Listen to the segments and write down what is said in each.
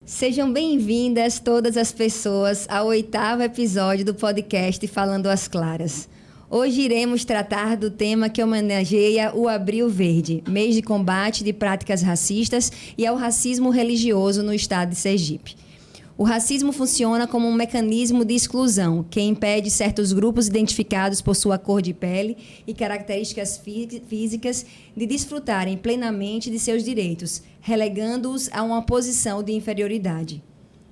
Sejam bem-vindas todas as pessoas ao 8º episódio do podcast Falando às Claras. Hoje iremos tratar do tema que homenageia o Abril Verde, mês de combate de práticas racistas e ao racismo religioso no estado de Sergipe. O racismo funciona como um mecanismo de exclusão que impede certos grupos identificados por sua cor de pele e características físicas de desfrutarem plenamente de seus direitos, relegando-os a uma posição de inferioridade.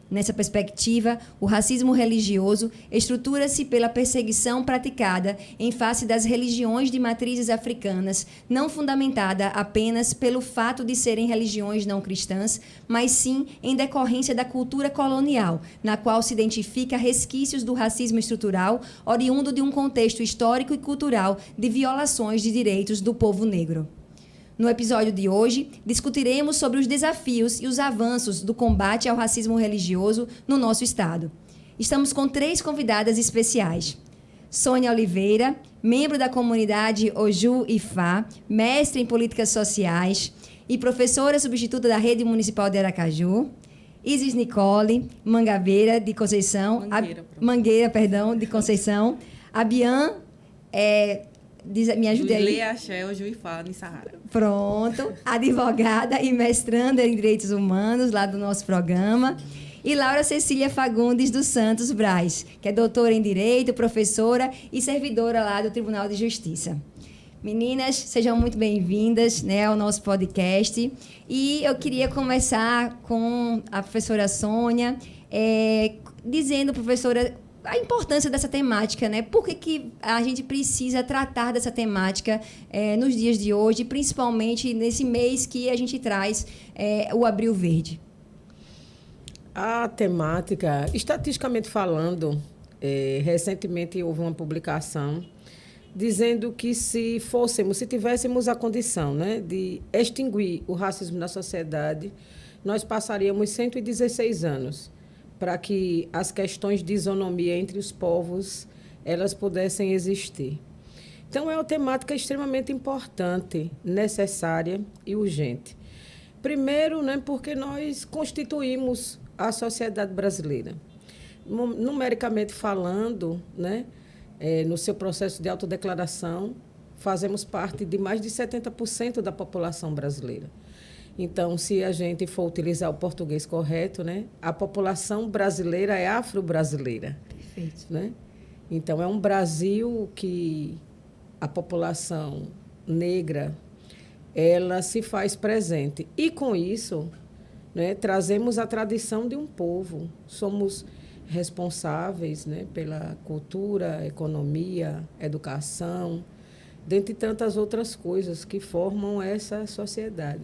Nessa perspectiva, o racismo religioso estrutura-se pela perseguição praticada em face das religiões de matrizes africanas, não fundamentada apenas pelo fato de serem religiões não cristãs, mas sim em decorrência da cultura colonial, na qual se identifica resquícios do racismo estrutural, oriundo de um contexto histórico e cultural de violações de direitos do povo negro. No episódio de hoje, discutiremos sobre os desafios e os avanços do combate ao racismo religioso no nosso estado. Estamos com 3 convidadas especiais. Sônia Oliveira, membro da comunidade Oju Ifá, mestre em políticas sociais e professora substituta da Rede Municipal de Aracaju. Isis Nicole, Mangabeira de Conceição. Mangueira, de Conceição. A Bian me ajude aí. Lê Axé, Oju Ifá, Nissahara. Pronto. Advogada e mestranda em Direitos Humanos, lá do nosso programa. E Laura Cecília Fagundes dos Santos Braz, que é doutora em Direito, professora e servidora lá do Tribunal de Justiça. Meninas, sejam muito bem-vindas, ao nosso podcast. E eu queria começar com a professora Sônia, dizendo, professora, a importância dessa temática, né? Por que a gente precisa tratar dessa temática nos dias de hoje, principalmente nesse mês que a gente traz o Abril Verde? A temática, estatisticamente falando, recentemente houve uma publicação dizendo que se tivéssemos a condição, né, de extinguir o racismo na sociedade, nós passaríamos 116 anos para que as questões de isonomia entre os povos elas pudessem existir. Então, é uma temática extremamente importante, necessária e urgente. Primeiro, né, porque nós constituímos a sociedade brasileira. Numericamente falando, né, no seu processo de autodeclaração, fazemos parte de mais de 70% da população brasileira. Então, se a gente for utilizar o português correto, né, a população brasileira é afro-brasileira. Perfeito. Né? Então, é um Brasil que a população negra ela se faz presente. E, com isso, né, trazemos a tradição de um povo. Somos responsáveis, né, pela cultura, economia, educação, dentre tantas outras coisas que formam essa sociedade.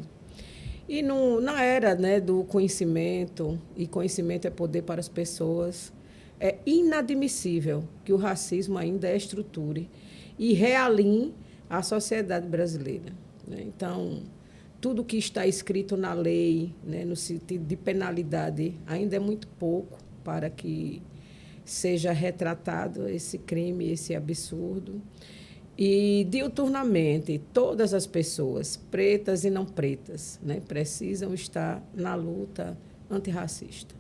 E na era, né, do conhecimento, e conhecimento é poder para as pessoas, é inadmissível que o racismo ainda estruture e realinhe a sociedade brasileira. Né? Então, tudo que está escrito na lei, né, no sentido de penalidade, ainda é muito pouco para que seja retratado esse crime, esse absurdo. E, diuturnamente, todas as pessoas, pretas e não pretas, né, precisam estar na luta antirracista.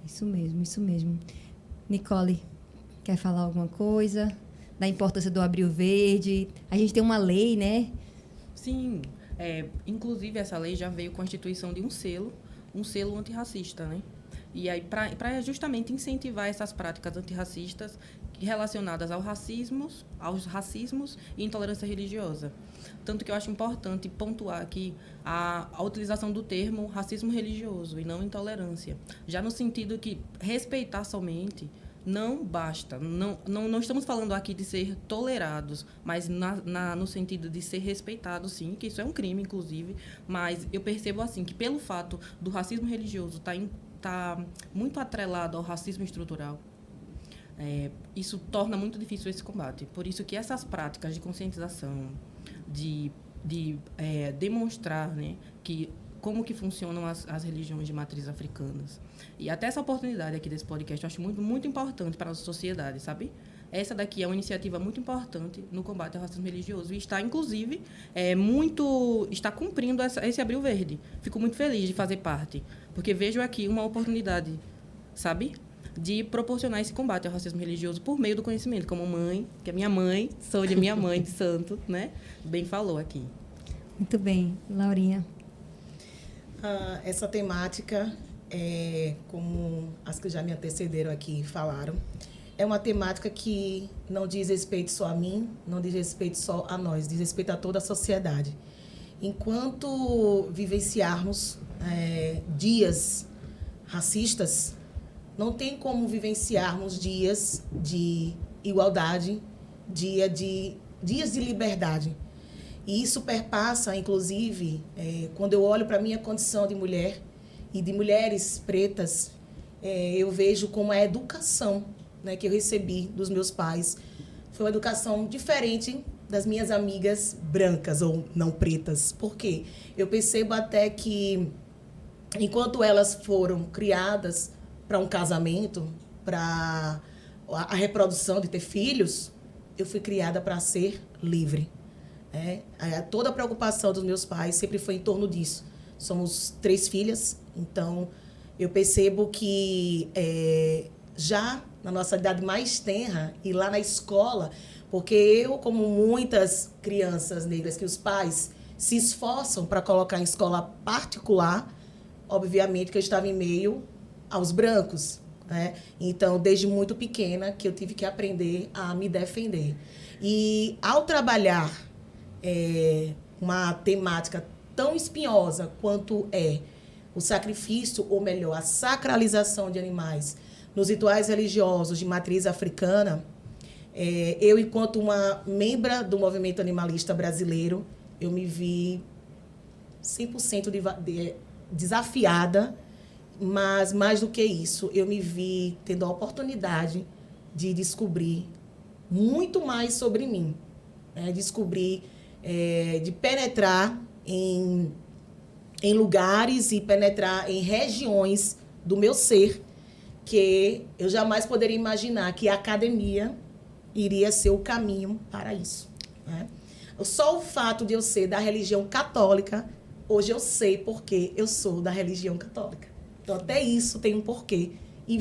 Isso mesmo, isso mesmo. Nicole, quer falar alguma coisa da importância do Abril Verde? A gente tem uma lei, né? Sim, inclusive essa lei já veio com a instituição de um selo antirracista, né? E aí, para justamente incentivar essas práticas antirracistas relacionadas aos racismos e intolerância religiosa. Tanto que eu acho importante pontuar aqui a utilização do termo racismo religioso e não intolerância. Já no sentido que respeitar somente não basta. Não estamos falando aqui de ser tolerados, mas no sentido de ser respeitados, sim, que isso é um crime, inclusive. Mas eu percebo assim que pelo fato do racismo religioso estar muito atrelado ao racismo estrutural, isso torna muito difícil esse combate. Por isso que essas práticas de conscientização, de demonstrar, né, como que funcionam as religiões de matriz africanas. E até essa oportunidade aqui desse podcast eu acho muito, muito importante para a nossa sociedade, sabe? essa daqui é uma iniciativa muito importante no combate ao racismo religioso e está, inclusive, está cumprindo esse Abril Verde. Fico muito feliz de fazer parte, porque vejo aqui uma oportunidade, sabe, de proporcionar esse combate ao racismo religioso por meio do conhecimento, como mãe, que é minha mãe, sou de minha mãe de santo, né? Bem falou aqui. Muito bem. Laurinha. Essa temática, como as que já me antecederam aqui falaram, é uma temática que não diz respeito só a mim, não diz respeito só a nós, diz respeito a toda a sociedade. Enquanto vivenciarmos dias racistas, não tem como vivenciarmos dias de igualdade, dias de liberdade. E isso perpassa, inclusive, quando eu olho para a minha condição de mulher e de mulheres pretas, eu vejo como a educação, né, que eu recebi dos meus pais foi uma educação diferente das minhas amigas brancas ou não pretas. Por quê? Eu percebo até que, enquanto elas foram criadas para um casamento, para a reprodução de ter filhos, eu fui criada para ser livre. Toda a preocupação dos meus pais sempre foi em torno disso. Somos 3 filhas, então eu percebo que já na nossa idade mais tenra e lá na escola, porque eu, como muitas crianças negras que os pais se esforçam para colocar em escola particular, obviamente que eu estava em meio aos brancos, né? Então, desde muito pequena que eu tive que aprender a me defender. E ao trabalhar uma temática tão espinhosa quanto o sacrifício, ou melhor, a sacralização de animais nos rituais religiosos de matriz africana, eu, enquanto uma membra do movimento animalista brasileiro, eu me vi 100% desafiada, mas, mais do que isso, eu me vi tendo a oportunidade de descobrir muito mais sobre mim, de penetrar em lugares e penetrar em regiões do meu ser que eu jamais poderia imaginar que a academia iria ser o caminho para isso, né? Só o fato de eu ser da religião católica, hoje eu sei porque eu sou da religião católica. Então, até isso tem um porquê. E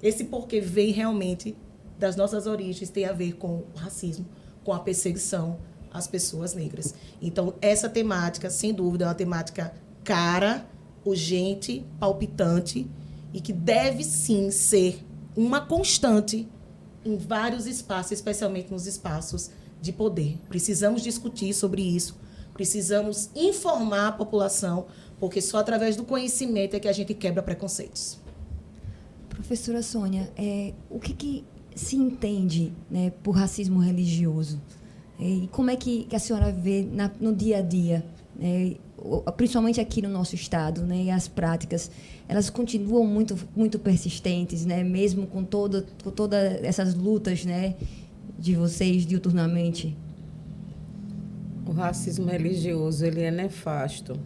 esse porquê vem realmente das nossas origens, tem a ver com o racismo, com a perseguição às pessoas negras. Então, essa temática, sem dúvida, é uma temática cara, urgente, palpitante, e que deve, sim, ser uma constante em vários espaços, especialmente nos espaços de poder. Precisamos discutir sobre isso, precisamos informar a população, porque só através do conhecimento é que a gente quebra preconceitos. Professora Sônia, o que se entende, né, por racismo religioso? E como é que a senhora vê no dia a dia, principalmente aqui no nosso estado, né, e as práticas, elas continuam muito persistentes, né, mesmo com todas essas lutas, né, de vocês diuturnamente? O racismo religioso, ele é nefasto.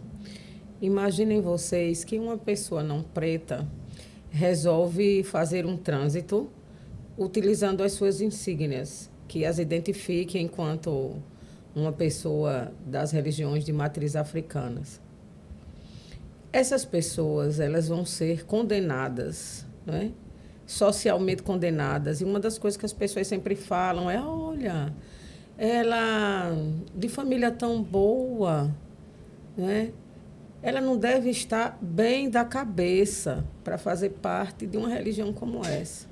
Imaginem vocês que uma pessoa não preta resolve fazer um trânsito utilizando as suas insígnias, que as identifiquem enquanto uma pessoa das religiões de matriz africanas. Essas pessoas, elas vão ser condenadas, não é? Socialmente condenadas. E uma das coisas que as pessoas sempre falam é, olha, ela de família tão boa, né? Ela não deve estar bem da cabeça para fazer parte de uma religião como essa.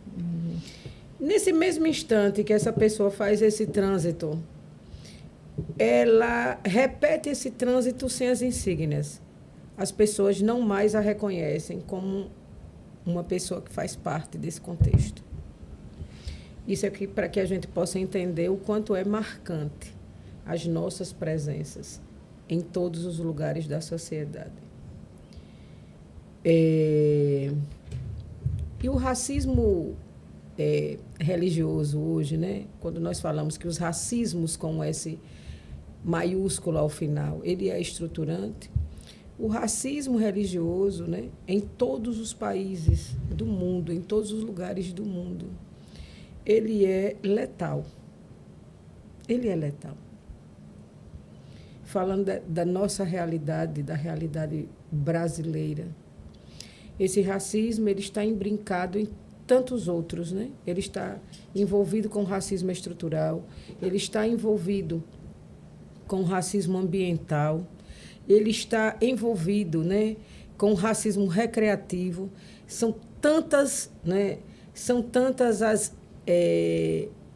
Nesse mesmo instante que essa pessoa faz esse trânsito, ela repete esse trânsito sem as insígnias. As pessoas não mais a reconhecem como uma pessoa que faz parte desse contexto. Isso é para que a gente possa entender o quanto é marcante as nossas presenças em todos os lugares da sociedade. E o racismo religioso hoje, né? Quando nós falamos que os racismos com esse maiúsculo ao final, ele é estruturante. O racismo religioso, né, em todos os países do mundo, em todos os lugares do mundo, ele é letal. Ele é letal. Falando da nossa realidade, da realidade brasileira, esse racismo ele está imbrincado em tantos outros, né? Ele está envolvido com racismo estrutural, ele está envolvido com racismo ambiental, ele está envolvido, né, com racismo recreativo. São tantas, né, as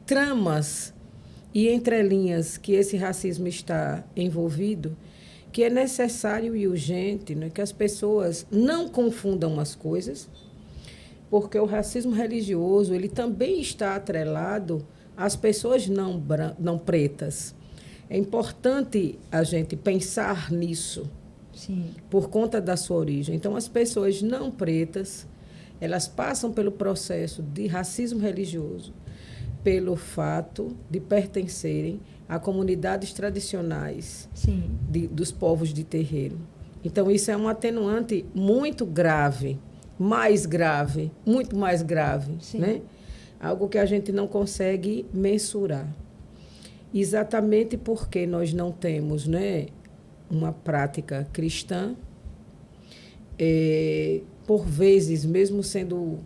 tramas e entrelinhas que esse racismo está envolvido, que é necessário e urgente, né, que as pessoas não confundam as coisas, porque o racismo religioso ele também está atrelado às pessoas não pretas. É importante a gente pensar nisso. Sim. Por conta da sua origem. Então, as pessoas não pretas, elas passam pelo processo de racismo religioso, pelo fato de pertencerem a comunidades tradicionais dos povos de terreiro. Então, isso é um atenuante muito grave, muito mais grave, né? Algo que a gente não consegue mensurar. Exatamente porque nós não temos, né, uma prática cristã, por vezes, mesmo sendo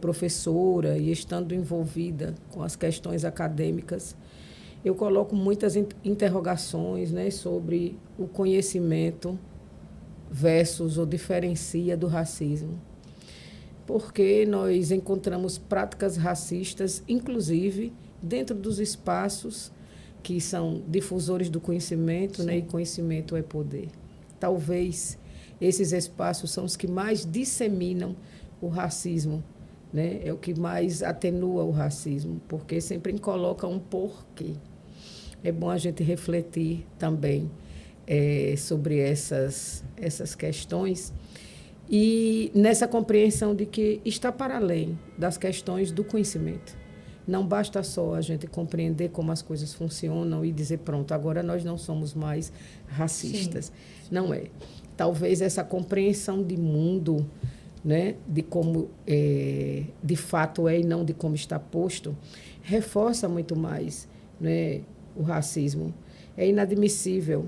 professora e estando envolvida com as questões acadêmicas, eu coloco muitas interrogações, né, sobre o conhecimento versus ou diferencia do racismo. Porque nós encontramos práticas racistas, inclusive, dentro dos espaços que são difusores do conhecimento, né, e conhecimento é poder. Talvez esses espaços são os que mais disseminam o racismo, né? É o que mais atenua o racismo, porque sempre coloca um porquê. É bom a gente refletir também sobre essas questões e nessa compreensão de que está para além das questões do conhecimento. Não basta só a gente compreender como as coisas funcionam e dizer, pronto, agora nós não somos mais racistas. Sim. Não é. Talvez essa compreensão de mundo, né, de como de fato é e não de como está posto, reforça muito mais, né, o racismo. É inadmissível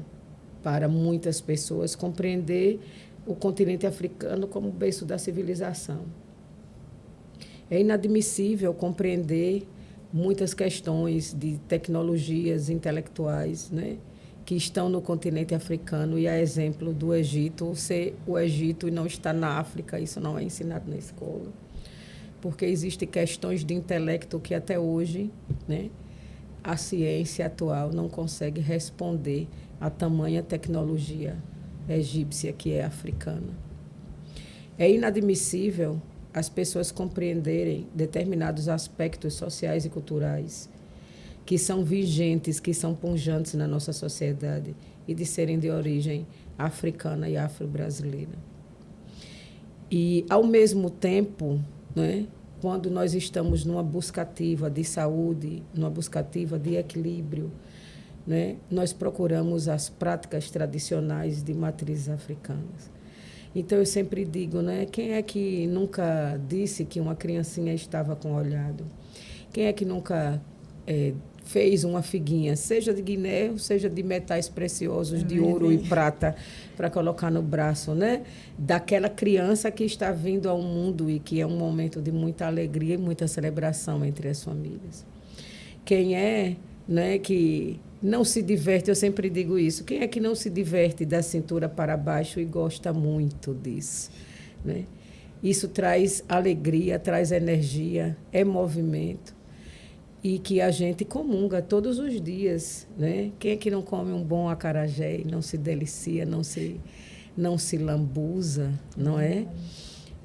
para muitas pessoas compreender o continente africano como berço da civilização. É inadmissível compreender muitas questões de tecnologias intelectuais, né, que estão no continente africano, e a exemplo do Egito, ser o Egito e não estar na África, isso não é ensinado na escola. Porque existem questões de intelecto que até hoje, né, a ciência atual não consegue responder a tamanha tecnologia egípcia que é africana. É inadmissível as pessoas compreenderem determinados aspectos sociais e culturais que são vigentes, que são punjantes na nossa sociedade e de serem de origem africana e afro-brasileira. E, ao mesmo tempo, né, quando nós estamos numa busca ativa de saúde, numa busca ativa de equilíbrio, né, nós procuramos as práticas tradicionais de matrizes africanas. Então, eu sempre digo, né, quem é que nunca disse que uma criancinha estava com olhado? Quem é que nunca fez uma figuinha, seja de Guiné, seja de metais preciosos, de ouro e prata, para colocar no braço, né? Daquela criança que está vindo ao mundo e que é um momento de muita alegria e muita celebração entre as famílias. Quem é, né, que não se diverte, eu sempre digo isso, quem é que não se diverte da cintura para baixo e gosta muito disso, né? Isso traz alegria, traz energia, é movimento. E que a gente comunga todos os dias, né? Quem é que não come um bom acarajé e não se delicia, não se lambuza, não é?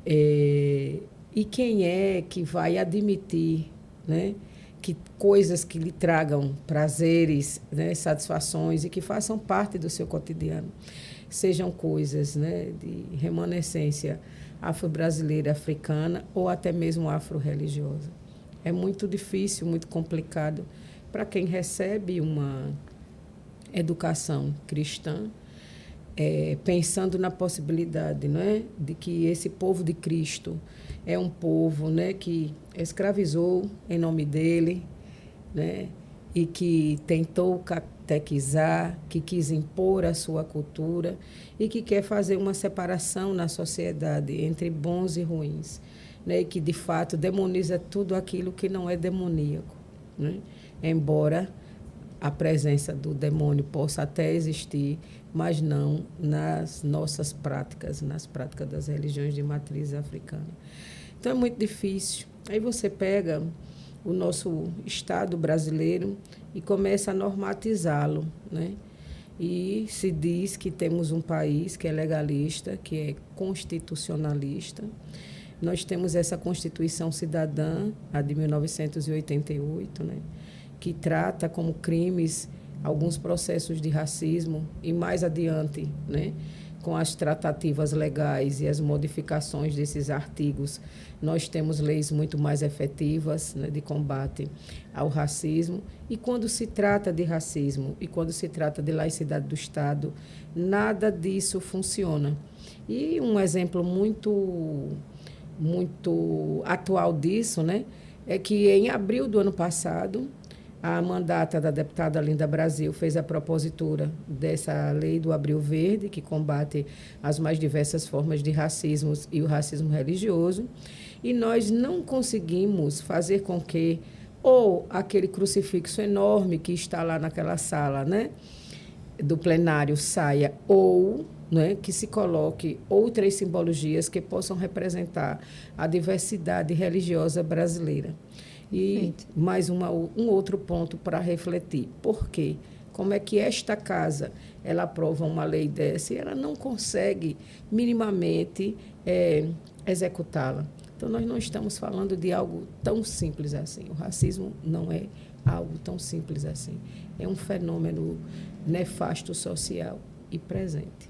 E quem é que vai admitir, né, que coisas que lhe tragam prazeres, né, satisfações e que façam parte do seu cotidiano sejam coisas, né, de remanescência afro-brasileira, africana ou até mesmo afro-religiosa? É muito difícil, muito complicado para quem recebe uma educação cristã pensando na possibilidade, não é, de que esse povo de Cristo é um povo, né, que escravizou em nome dele, né, e que tentou catequizar, que quis impor a sua cultura e que quer fazer uma separação na sociedade entre bons e ruins, né, e que, de fato, demoniza tudo aquilo que não é demoníaco, né? Embora a presença do demônio possa até existir, mas não nas nossas práticas, nas práticas das religiões de matriz africana. Então, é muito difícil. Aí você pega o nosso Estado brasileiro e começa a normatizá-lo, né? E se diz que temos um país que é legalista, que é constitucionalista. Nós temos essa Constituição Cidadã, a de 1988, né? Que trata como crimes alguns processos de racismo e, mais adiante, né, com as tratativas legais e as modificações desses artigos, nós temos leis muito mais efetivas, né, de combate ao racismo. E quando se trata de racismo e quando se trata de laicidade do Estado, nada disso funciona. E um exemplo muito atual disso, né, é que em abril do ano passado, a mandata da deputada Linda Brasil fez a propositura dessa lei do Abril Verde, que combate as mais diversas formas de racismo e o racismo religioso, e nós não conseguimos fazer com que ou aquele crucifixo enorme que está lá naquela sala, né, do plenário saia, ou, né, que se coloque outras simbologias que possam representar a diversidade religiosa brasileira. E mais um outro ponto para refletir. Por quê? Como é que esta casa ela aprova uma lei dessa e ela não consegue minimamente executá-la? Então, nós não estamos falando de algo tão simples assim. O racismo não é algo tão simples assim. É um fenômeno nefasto social e presente.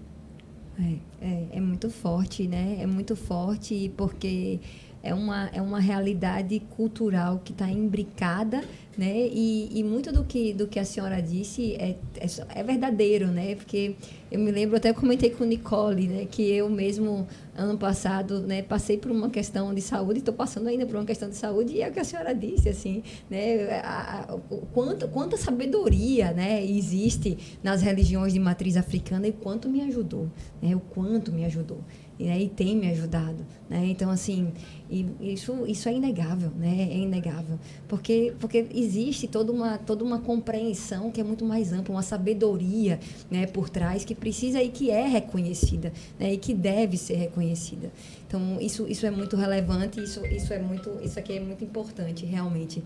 É muito forte, né? É muito forte porque é uma realidade cultural que está imbricada, né? E muito do que a senhora disse é verdadeiro, né? Porque eu me lembro, até comentei com Nicole, né? Que eu mesmo, ano passado, né, passei por uma questão de saúde, estou passando ainda por uma questão de saúde, e é o que a senhora disse, assim, né? Quanta sabedoria, né, existe nas religiões de matriz africana e quanto me ajudou, né? O quanto me ajudou. E tem me ajudado, né? Então, assim, isso é inegável, né? É inegável, porque existe toda uma compreensão que é muito mais ampla, uma sabedoria, né, por trás, que precisa e que é reconhecida, né, e que deve ser reconhecida. Então, isso é muito relevante, isso aqui é muito importante, realmente.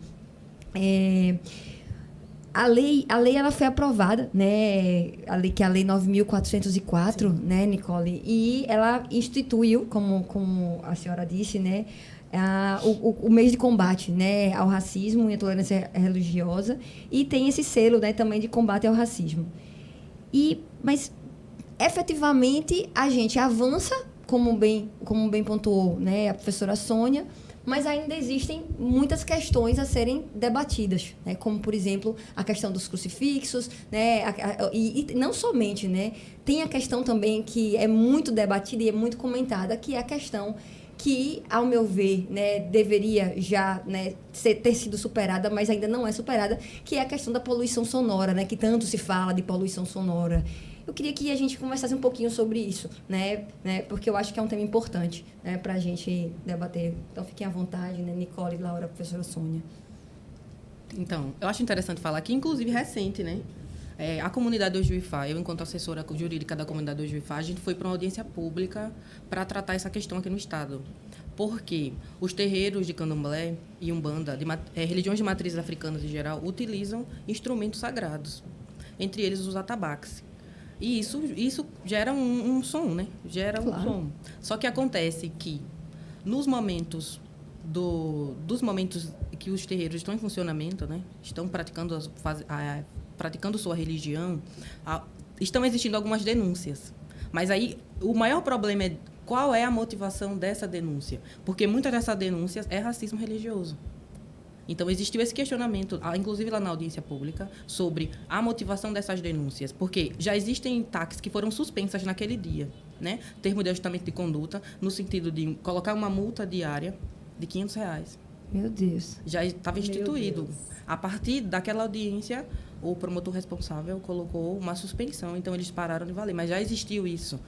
A lei ela foi aprovada, né? A lei 9.404, né, Nicole? E ela instituiu, como a senhora disse, né, o mês de combate, né, ao racismo e à intolerância religiosa, e tem esse selo, né, também de combate ao racismo. Mas efetivamente a gente avança, como bem pontuou, né, a professora Sônia, mas ainda existem muitas questões a serem debatidas, né? Como, por exemplo, a questão dos crucifixos, né? E não somente, né? Tem a questão também que é muito debatida e é muito comentada, que é a questão que, ao meu ver, né, deveria já, né, ter sido superada, mas ainda não é superada, que é a questão da poluição sonora, né? Que tanto se fala de poluição sonora. Eu queria que a gente conversasse um pouquinho sobre isso, né? Porque eu acho que é um tema importante, né, para a gente debater. Então, fiquem à vontade, né? Nicole, Laura, professora Sônia. Então, eu acho interessante falar que, inclusive, recente, né? A comunidade do Juifá, eu, enquanto assessora jurídica da comunidade do Juifá, a gente foi para uma audiência pública para tratar essa questão aqui no Estado. Porque os terreiros de candomblé e umbanda, religiões de matrizes africanas em geral, utilizam instrumentos sagrados, entre eles os atabaques. E isso gera um som, né? Gera um som. Só que acontece que, nos momentos que os terreiros estão em funcionamento, né? Estão praticando sua religião, estão existindo algumas denúncias. Mas aí, o maior problema é qual é a motivação dessa denúncia. Porque muitas dessas denúncias é racismo religioso. Então, existiu esse questionamento, inclusive lá na audiência pública, sobre a motivação dessas denúncias, porque já existem TACs que foram suspensas naquele dia, né? Termo de ajustamento de conduta, no sentido de colocar uma multa diária de R$500. Meu Deus. Já estava instituído. A partir daquela audiência, o promotor responsável colocou uma suspensão, então eles pararam de valer. Mas já existiu isso.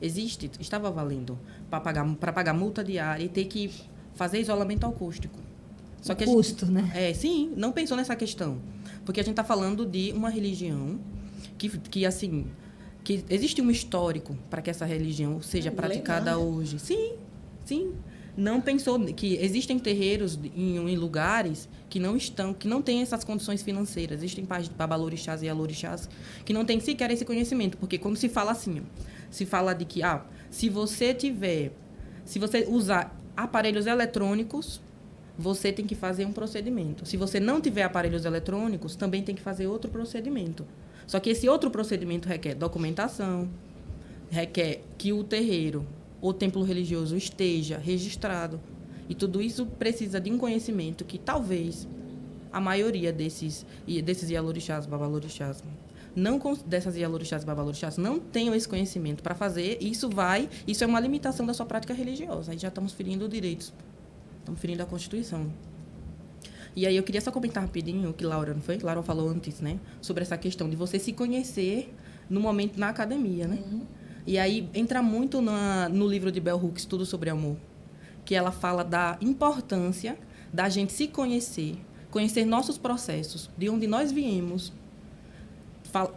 Estava valendo para pagar multa diária e ter que fazer isolamento acústico. Só que custo, né? Sim, não pensou nessa questão. Porque a gente está falando de uma religião que existe um histórico para que essa religião seja praticada hoje. Sim, sim. Não pensou que existem terreiros em lugares que não têm essas condições financeiras. Existem babalorixás e alorixás que não têm sequer esse conhecimento. Porque quando se fala assim, se fala de que se você usar aparelhos eletrônicos, você tem que fazer um procedimento. Se você não tiver aparelhos eletrônicos, também tem que fazer outro procedimento. Só que esse outro procedimento requer documentação, requer que o terreiro ou templo religioso esteja registrado. E tudo isso precisa de um conhecimento que talvez a maioria desses ialorixás, babalorixás, dessas ialorixás e babalorixás não tenham esse conhecimento para fazer. Isso é uma limitação da sua prática religiosa. Aí já estamos ferindo direitos. Estamos ferindo a Constituição. E aí eu queria só comentar rapidinho o que Laura, não foi? Laura falou antes, né? Sobre essa questão de você se conhecer no momento na academia, né? Uhum. E aí entra muito no livro de Bell Hooks, Tudo sobre Amor, que ela fala da importância da gente se conhecer nossos processos, de onde nós viemos,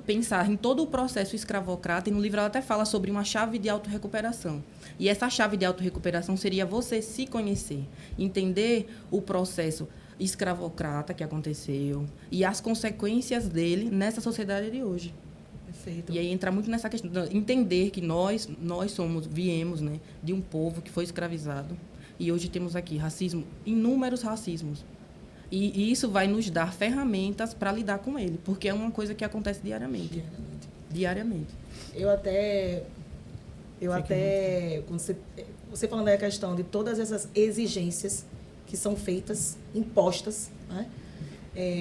pensar em todo o processo escravocrata, e no livro ela até fala sobre uma chave de autorrecuperação. E essa chave de autorrecuperação seria você se conhecer, entender o processo escravocrata que aconteceu e as consequências dele nessa sociedade de hoje. Perfeito. E aí entra muito nessa questão de entender que nós viemos, né, de um povo que foi escravizado e hoje temos aqui racismo, inúmeros racismos. E isso vai nos dar ferramentas para lidar com ele, porque é uma coisa que acontece diariamente. Eu até quando você falando da questão de todas essas exigências que são feitas, impostas, né,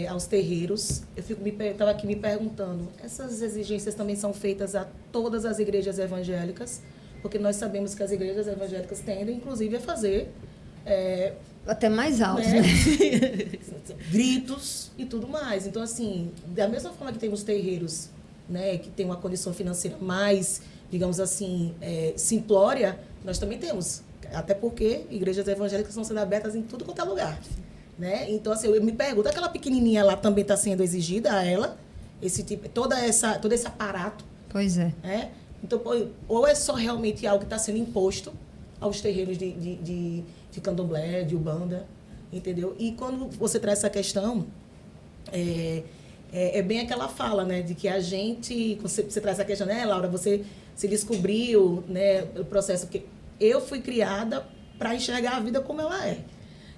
aos terreiros, estava aqui me perguntando, essas exigências também são feitas a todas as igrejas evangélicas, porque nós sabemos que as igrejas evangélicas tendem, inclusive, a fazer até mais altos, né? Gritos e tudo mais. Então, assim, da mesma forma que temos terreiros, né, que tem uma condição financeira mais, digamos assim, simplória, nós também temos. Até porque igrejas evangélicas estão sendo abertas em tudo quanto é lugar. Né? Então, assim, eu me pergunto, aquela pequenininha lá também está sendo exigida a ela, todo esse aparato? Pois é. Então, ou é só realmente algo que está sendo imposto aos terreiros de candomblé, de umbanda, entendeu? E quando você traz essa questão, é bem aquela fala, né, de que a gente, você traz essa questão, né, Laura, você se descobriu, né, o processo que eu fui criada para enxergar a vida como ela é,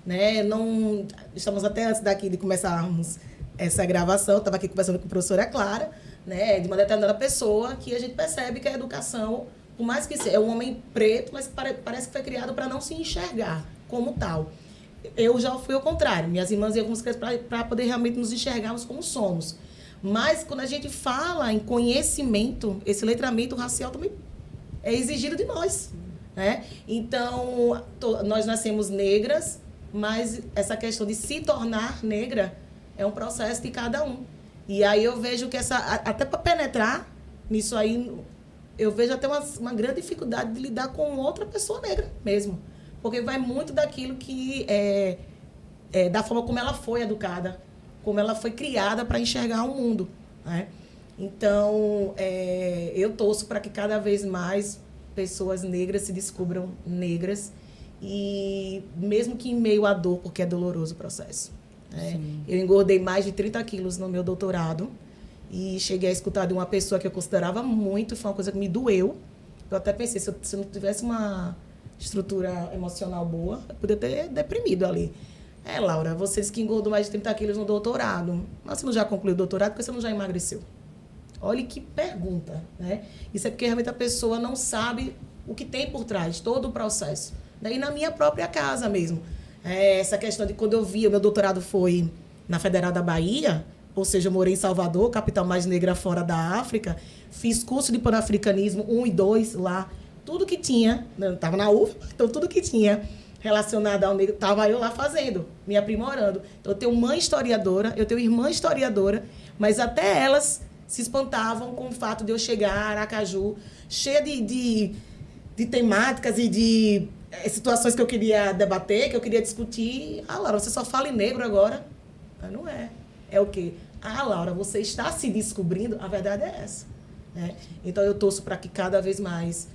né? Não, estamos até antes daqui de começarmos essa gravação, estava aqui conversando com a professora Clara, né, de uma determinada pessoa que a gente percebe que a educação, por mais que seja um homem preto, mas parece que foi criado para não se enxergar como tal. Eu já fui ao contrário. Minhas irmãs iam para poder realmente nos enxergarmos como somos. Mas, quando a gente fala em conhecimento, esse letramento racial também é exigido de nós. Né? Então, nós nascemos negras, mas essa questão de se tornar negra é um processo de cada um. E aí eu vejo que até para penetrar nisso aí, eu vejo até uma grande dificuldade de lidar com outra pessoa negra mesmo. Porque vai muito daquilo que da forma como ela foi educada, como ela foi criada para enxergar o mundo. Né? Então, eu torço para que cada vez mais pessoas negras se descubram negras, e mesmo que em meio à dor, porque é doloroso o processo. Né? Eu engordei mais de 30 quilos no meu doutorado e cheguei a escutar de uma pessoa que eu considerava muito, foi uma coisa que me doeu. Eu até pensei, se eu não tivesse uma estrutura emocional boa, eu poderia ter deprimido ali. Laura, você disse que engordou mais de 30 quilos no doutorado, mas você não já concluiu o doutorado porque você não já emagreceu? Olha que pergunta, né? Isso é porque realmente a pessoa não sabe o que tem por trás, todo o processo. E na minha própria casa mesmo. Essa questão de quando eu vi, o meu doutorado foi na Federal da Bahia, ou seja, eu morei em Salvador, capital mais negra fora da África, fiz curso de Pan-Africanismo 1 e 2 lá, tudo que tinha, estava na UFBA, então tudo que tinha relacionado ao negro, estava eu lá fazendo, me aprimorando. Então eu tenho mãe historiadora, eu tenho irmã historiadora, mas até elas se espantavam com o fato de eu chegar a Aracaju cheia de temáticas e de situações que eu queria debater, que eu queria discutir. Laura, você só fala em negro agora? Mas não é. É o quê? Laura, você está se descobrindo? A verdade é essa. Né? Então, eu torço para que cada vez mais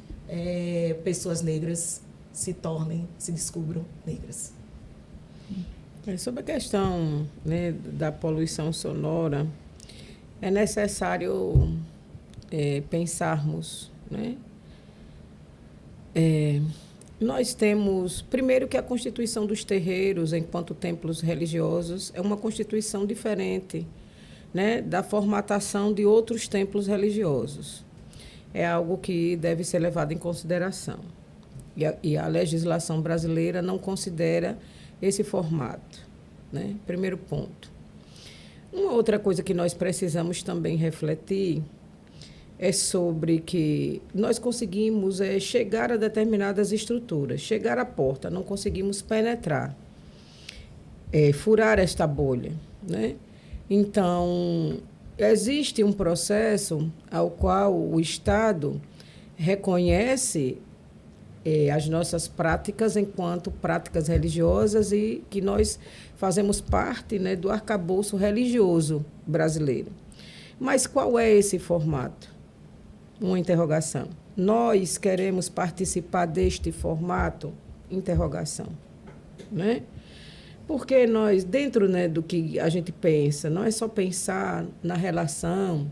pessoas negras se descubram negras. Sobre a questão, né, da poluição sonora, é necessário pensarmos, né? Nós temos, primeiro, que a constituição dos terreiros, enquanto templos religiosos, é uma constituição diferente, né, da formatação de outros templos religiosos. É algo que deve ser levado em consideração. E a legislação brasileira não considera esse formato, né? Primeiro ponto. Uma outra coisa que nós precisamos também refletir é sobre que nós conseguimos chegar a determinadas estruturas, chegar à porta, não conseguimos penetrar, furar esta bolha, né? Então, existe um processo ao qual o Estado reconhece as nossas práticas enquanto práticas religiosas e que nós fazemos parte, né, do arcabouço religioso brasileiro. Mas qual é esse formato? Uma interrogação. Nós queremos participar deste formato? Interrogação. Né? Porque nós, dentro, né, do que a gente pensa, não é só pensar na relação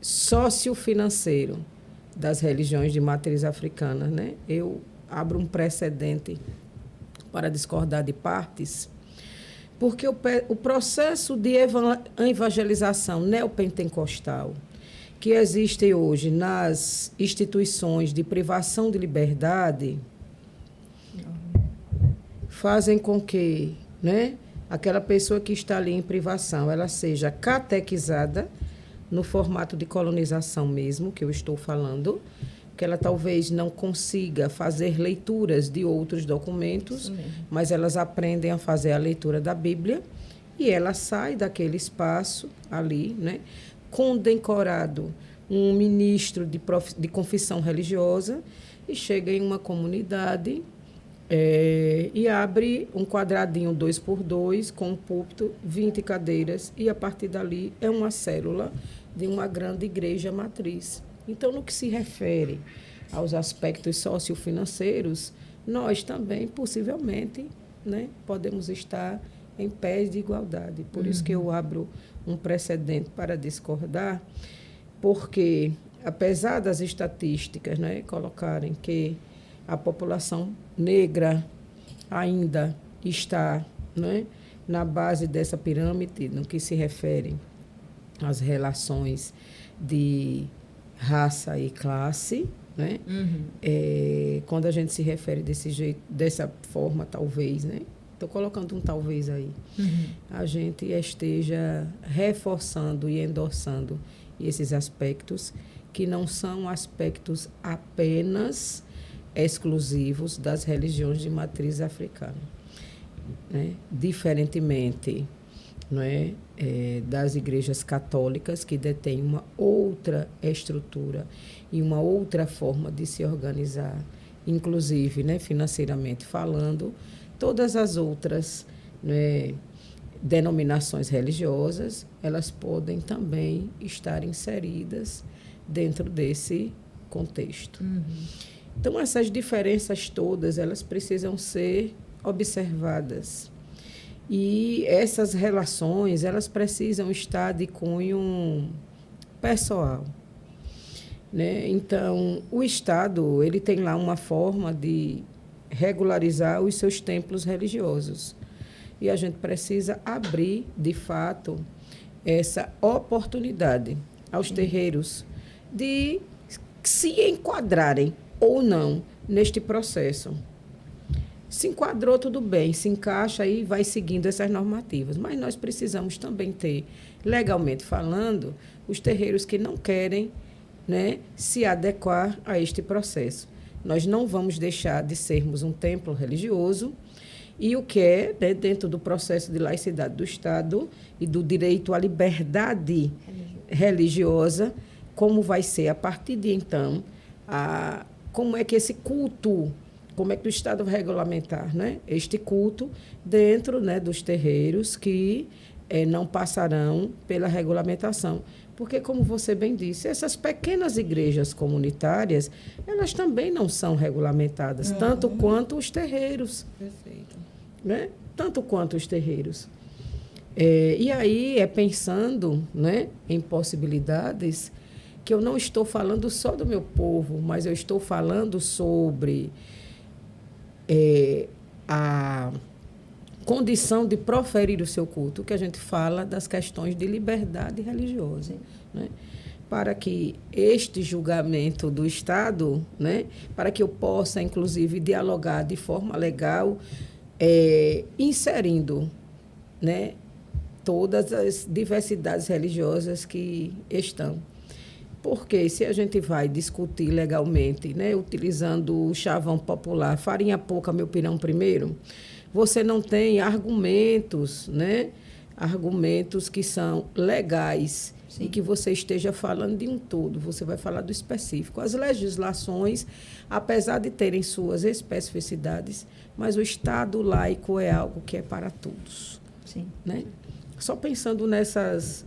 sociofinanceira das religiões de matriz africana. Né? Eu abro um precedente para discordar de partes, porque o processo de evangelização neopentecostal que existe hoje nas instituições de privação de liberdade fazem com que, né, aquela pessoa que está ali em privação ela seja catequizada no formato de colonização mesmo, que eu estou falando, que ela talvez não consiga fazer leituras de outros documentos, mas elas aprendem a fazer a leitura da Bíblia e ela sai daquele espaço ali, né, condecorado um ministro de confissão religiosa e chega em uma comunidade e abre um quadradinho 2x2 com um púlpito, 20 cadeiras e a partir dali é uma célula de uma grande igreja matriz. Então, no que se refere aos aspectos sociofinanceiros, nós também, possivelmente, né, podemos estar em pés de igualdade. Por isso que eu abro um precedente para discordar, porque, apesar das estatísticas, né, colocarem que a população negra ainda está, né, na base dessa pirâmide, no que se refere às relações de raça e classe, né? Quando a gente se refere desse jeito, dessa forma, talvez, né? Estou colocando um talvez aí. A gente esteja reforçando e endossando esses aspectos que não são aspectos apenas exclusivos das religiões de matriz africana, né? Diferentemente, não é, das igrejas católicas, que detêm uma outra estrutura e uma outra forma de se organizar, inclusive, né, financeiramente falando. Todas as outras, né, denominações religiosas, elas podem também estar inseridas dentro desse contexto. Então, essas diferenças todas, elas precisam ser observadas. E essas relações, elas precisam estar de cunho pessoal, né? Então, o Estado, ele tem lá uma forma de regularizar os seus templos religiosos. E a gente precisa abrir, de fato, essa oportunidade aos terreiros de se enquadrarem ou não neste processo. Se enquadrou, tudo bem, se encaixa e vai seguindo essas normativas. Mas nós precisamos também ter, legalmente falando, os terreiros que não querem, né, se adequar a este processo. Nós não vamos deixar de sermos um templo religioso e o que é, né, dentro do processo de laicidade do Estado e do direito à liberdade religiosa, como vai ser a partir de então, como é que esse culto, como é que o Estado vai regulamentar, né, este culto dentro, né, dos terreiros que não passarão pela regulamentação. Porque, como você bem disse, essas pequenas igrejas comunitárias, elas também não são regulamentadas, tanto quanto os terreiros. Perfeito. Né? Tanto quanto os terreiros. E aí pensando, né, em possibilidades que eu não estou falando só do meu povo, mas eu estou falando sobre a condição de proferir o seu culto, que a gente fala das questões de liberdade religiosa, né? Para que este julgamento do Estado, né, para que eu possa, inclusive, dialogar de forma legal, inserindo, né, todas as diversidades religiosas que estão. Porque se a gente vai discutir legalmente, né, utilizando o chavão popular, farinha pouca, meu pirão primeiro, você não tem argumentos, né, argumentos que são legais. Sim. E que você esteja falando de um todo, você vai falar do específico. As legislações, apesar de terem suas especificidades, mas o Estado laico é algo que é para todos. Sim. Né? Só pensando nessas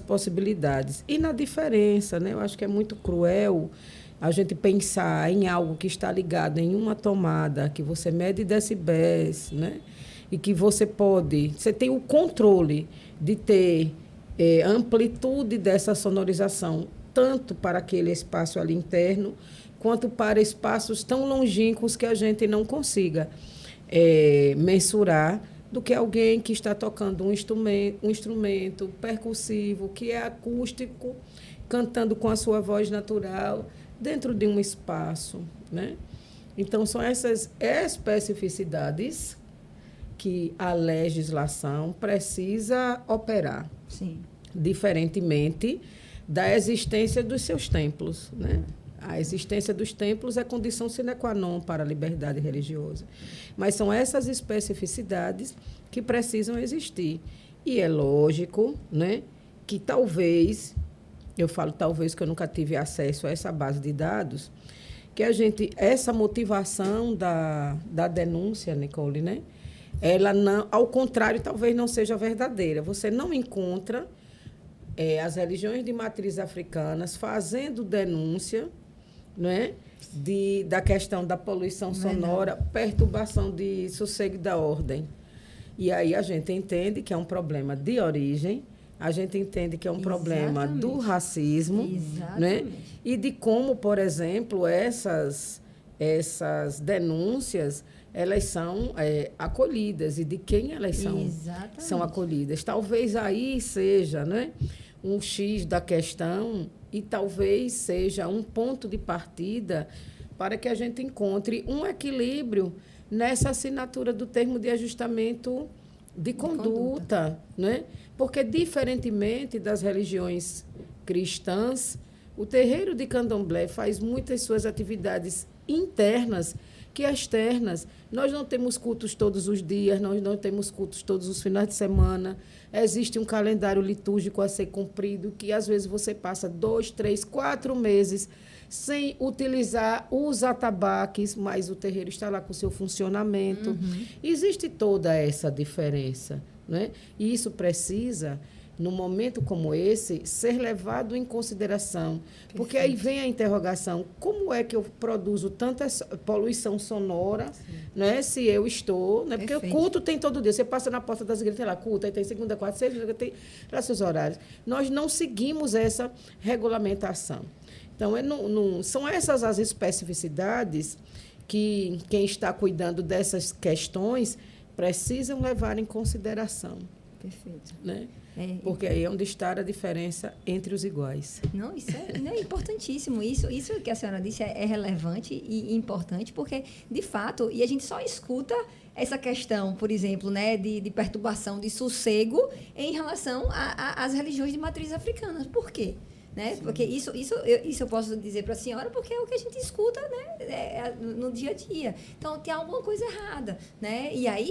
possibilidades. E na diferença, né? Eu acho que é muito cruel a gente pensar em algo que está ligado em uma tomada, que você mede decibéis, né? E que você tem o controle de ter amplitude dessa sonorização, tanto para aquele espaço ali interno, quanto para espaços tão longínquos que a gente não consiga mensurar do que alguém que está tocando um instrumento percussivo, que é acústico, cantando com a sua voz natural, dentro de um espaço, né? Então, são essas especificidades que a legislação precisa operar. Sim. Diferentemente da existência dos seus templos, né? A existência dos templos é condição sine qua non para a liberdade religiosa. Mas são essas especificidades que precisam existir. E é lógico, né, que talvez, eu falo talvez que eu nunca tive acesso a essa base de dados, que essa motivação da denúncia, Nicole, né, ela não, ao contrário, talvez não seja verdadeira. Você não encontra as religiões de matriz africanas fazendo denúncia, né, da questão da poluição sonora, perturbação de sossego da ordem. E aí a gente entende que é um problema de origem, a gente entende que é um problema do racismo, né, e de como, por exemplo, essas denúncias elas são acolhidas e de quem elas são acolhidas. Talvez aí seja, né, um X da questão e talvez seja um ponto de partida para que a gente encontre um equilíbrio nessa assinatura do termo de ajustamento de conduta, né? Porque, diferentemente das religiões cristãs, o terreiro de candomblé faz muitas suas atividades internas que externas. Nós não temos cultos todos os dias, nós não temos cultos todos os finais de semana. Existe um calendário litúrgico a ser cumprido, que às vezes você passa 2, 3, 4 meses sem utilizar os atabaques, mas o terreiro está lá com o seu funcionamento. Uhum. Existe toda essa diferença, né? E isso precisa, num momento como esse, ser levado em consideração. Perfeito. Porque aí vem a interrogação, como é que eu produzo tanta poluição sonora, né, se eu estou... Né, porque o culto tem todo dia. Você passa na porta das igrejas, tem lá culto, aí tem segunda, quarta, sexta, tem lá seus horários. Nós não seguimos essa regulamentação. Então, são essas as especificidades que quem está cuidando dessas questões precisam levar em consideração. Perfeito. Né? Porque aí é onde está a diferença entre os iguais. Não, isso é importantíssimo. Isso que a senhora disse é relevante e importante, porque, de fato, e a gente só escuta essa questão, por exemplo, né, de perturbação, de sossego em relação às religiões de matriz africanas. Por quê? Né? Porque isso eu posso dizer para a senhora porque é o que a gente escuta, né, no dia a dia. Então, tem alguma coisa errada. Né? E aí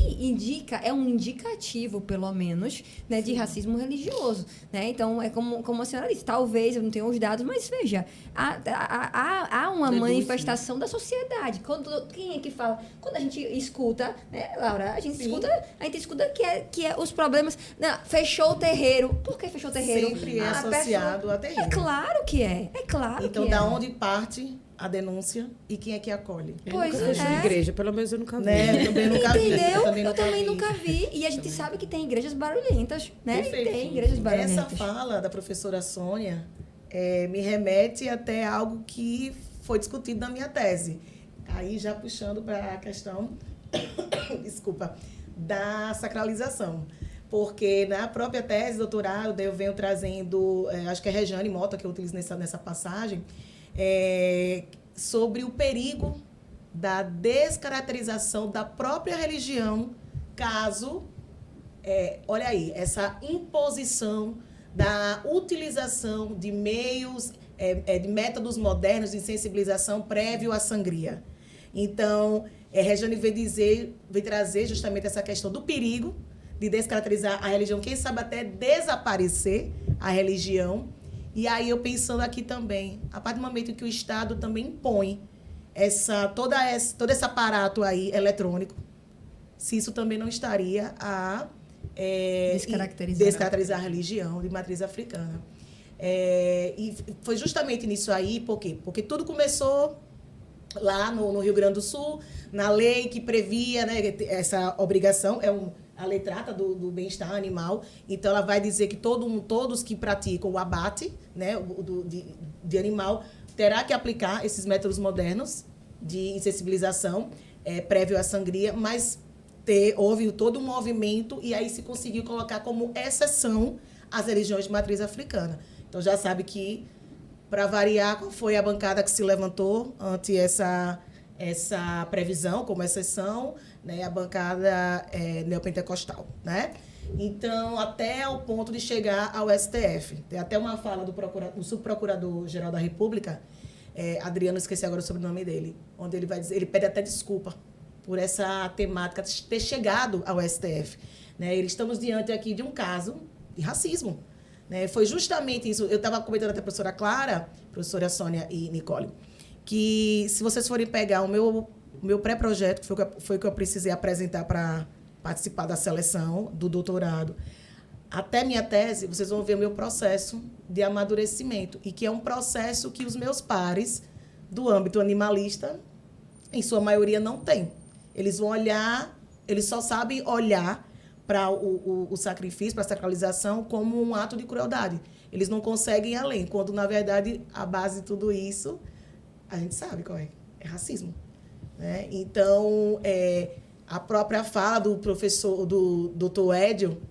é um indicativo, pelo menos, né, de racismo religioso. Né? Então, é como a senhora disse, talvez, eu não tenho os dados, mas veja, há uma manifestação da sociedade. Quem é que fala? Quando a gente escuta, né, Laura, a gente escuta que é os problemas. Não, fechou o terreiro. Por que fechou o terreiro? Sempre é associado a terreiro. Claro que é. É claro então, que é. Então, da onde parte a denúncia e quem é que acolhe? Pois nunca fechou igreja, pelo menos eu nunca vi. Né? Eu também nunca vi. Eu também nunca vi. E a gente sabe que tem igrejas barulhentas, né? Perfeito. Tem igrejas barulhentas. Essa fala da professora Sônia me remete até algo que foi discutido na minha tese. Aí, já puxando para a questão, desculpa, da sacralização. Porque na própria tese de doutorado, eu venho trazendo, acho que é Rejane Mota, que eu utilizo nessa passagem, sobre o perigo da descaracterização da própria religião, caso, olha aí, essa imposição da utilização de meios, de métodos modernos de sensibilização prévio à sangria. Então, Rejane veio trazer justamente essa questão do perigo de descaracterizar a religião, quem sabe até desaparecer a religião. E aí eu pensando aqui também, a partir do momento que o Estado também impõe todo esse aparato aí eletrônico, se isso também não estaria a descaracterizar a religião de matriz africana. E foi justamente nisso aí, por quê? Porque tudo começou lá no Rio Grande do Sul, na lei que previa, né, essa obrigação, a lei trata do bem-estar animal, então ela vai dizer que todos que praticam o abate, né, de animal terá que aplicar esses métodos modernos de insensibilização prévio à sangria, mas houve todo um movimento e aí se conseguiu colocar como exceção as religiões de matriz africana. Então já sabe que, para variar, qual foi a bancada que se levantou ante essa previsão como exceção, né, a bancada neopentecostal, né? Então, até o ponto de chegar ao STF. Tem até uma fala do subprocurador-geral da República, Adriano, esqueci agora o sobrenome dele, onde ele vai dizer, ele pede até desculpa por essa temática ter chegado ao STF. Né? Estamos diante aqui de um caso de racismo. Né? Foi justamente isso. Eu estava comentando até a professora Clara, professora Sônia e Nicole, que se vocês forem pegar o meu pré-projeto, que foi o que eu precisei apresentar para participar da seleção do doutorado, até minha tese, vocês vão ver o meu processo de amadurecimento, e que é um processo que os meus pares do âmbito animalista, em sua maioria, não têm. Eles vão olhar, eles só sabem olhar para o sacrifício, para a sacralização, como um ato de crueldade. Eles não conseguem ir além, quando, na verdade, a base de tudo isso, a gente sabe qual é racismo. Né? Então, a própria fala do professor, do Dr. Edio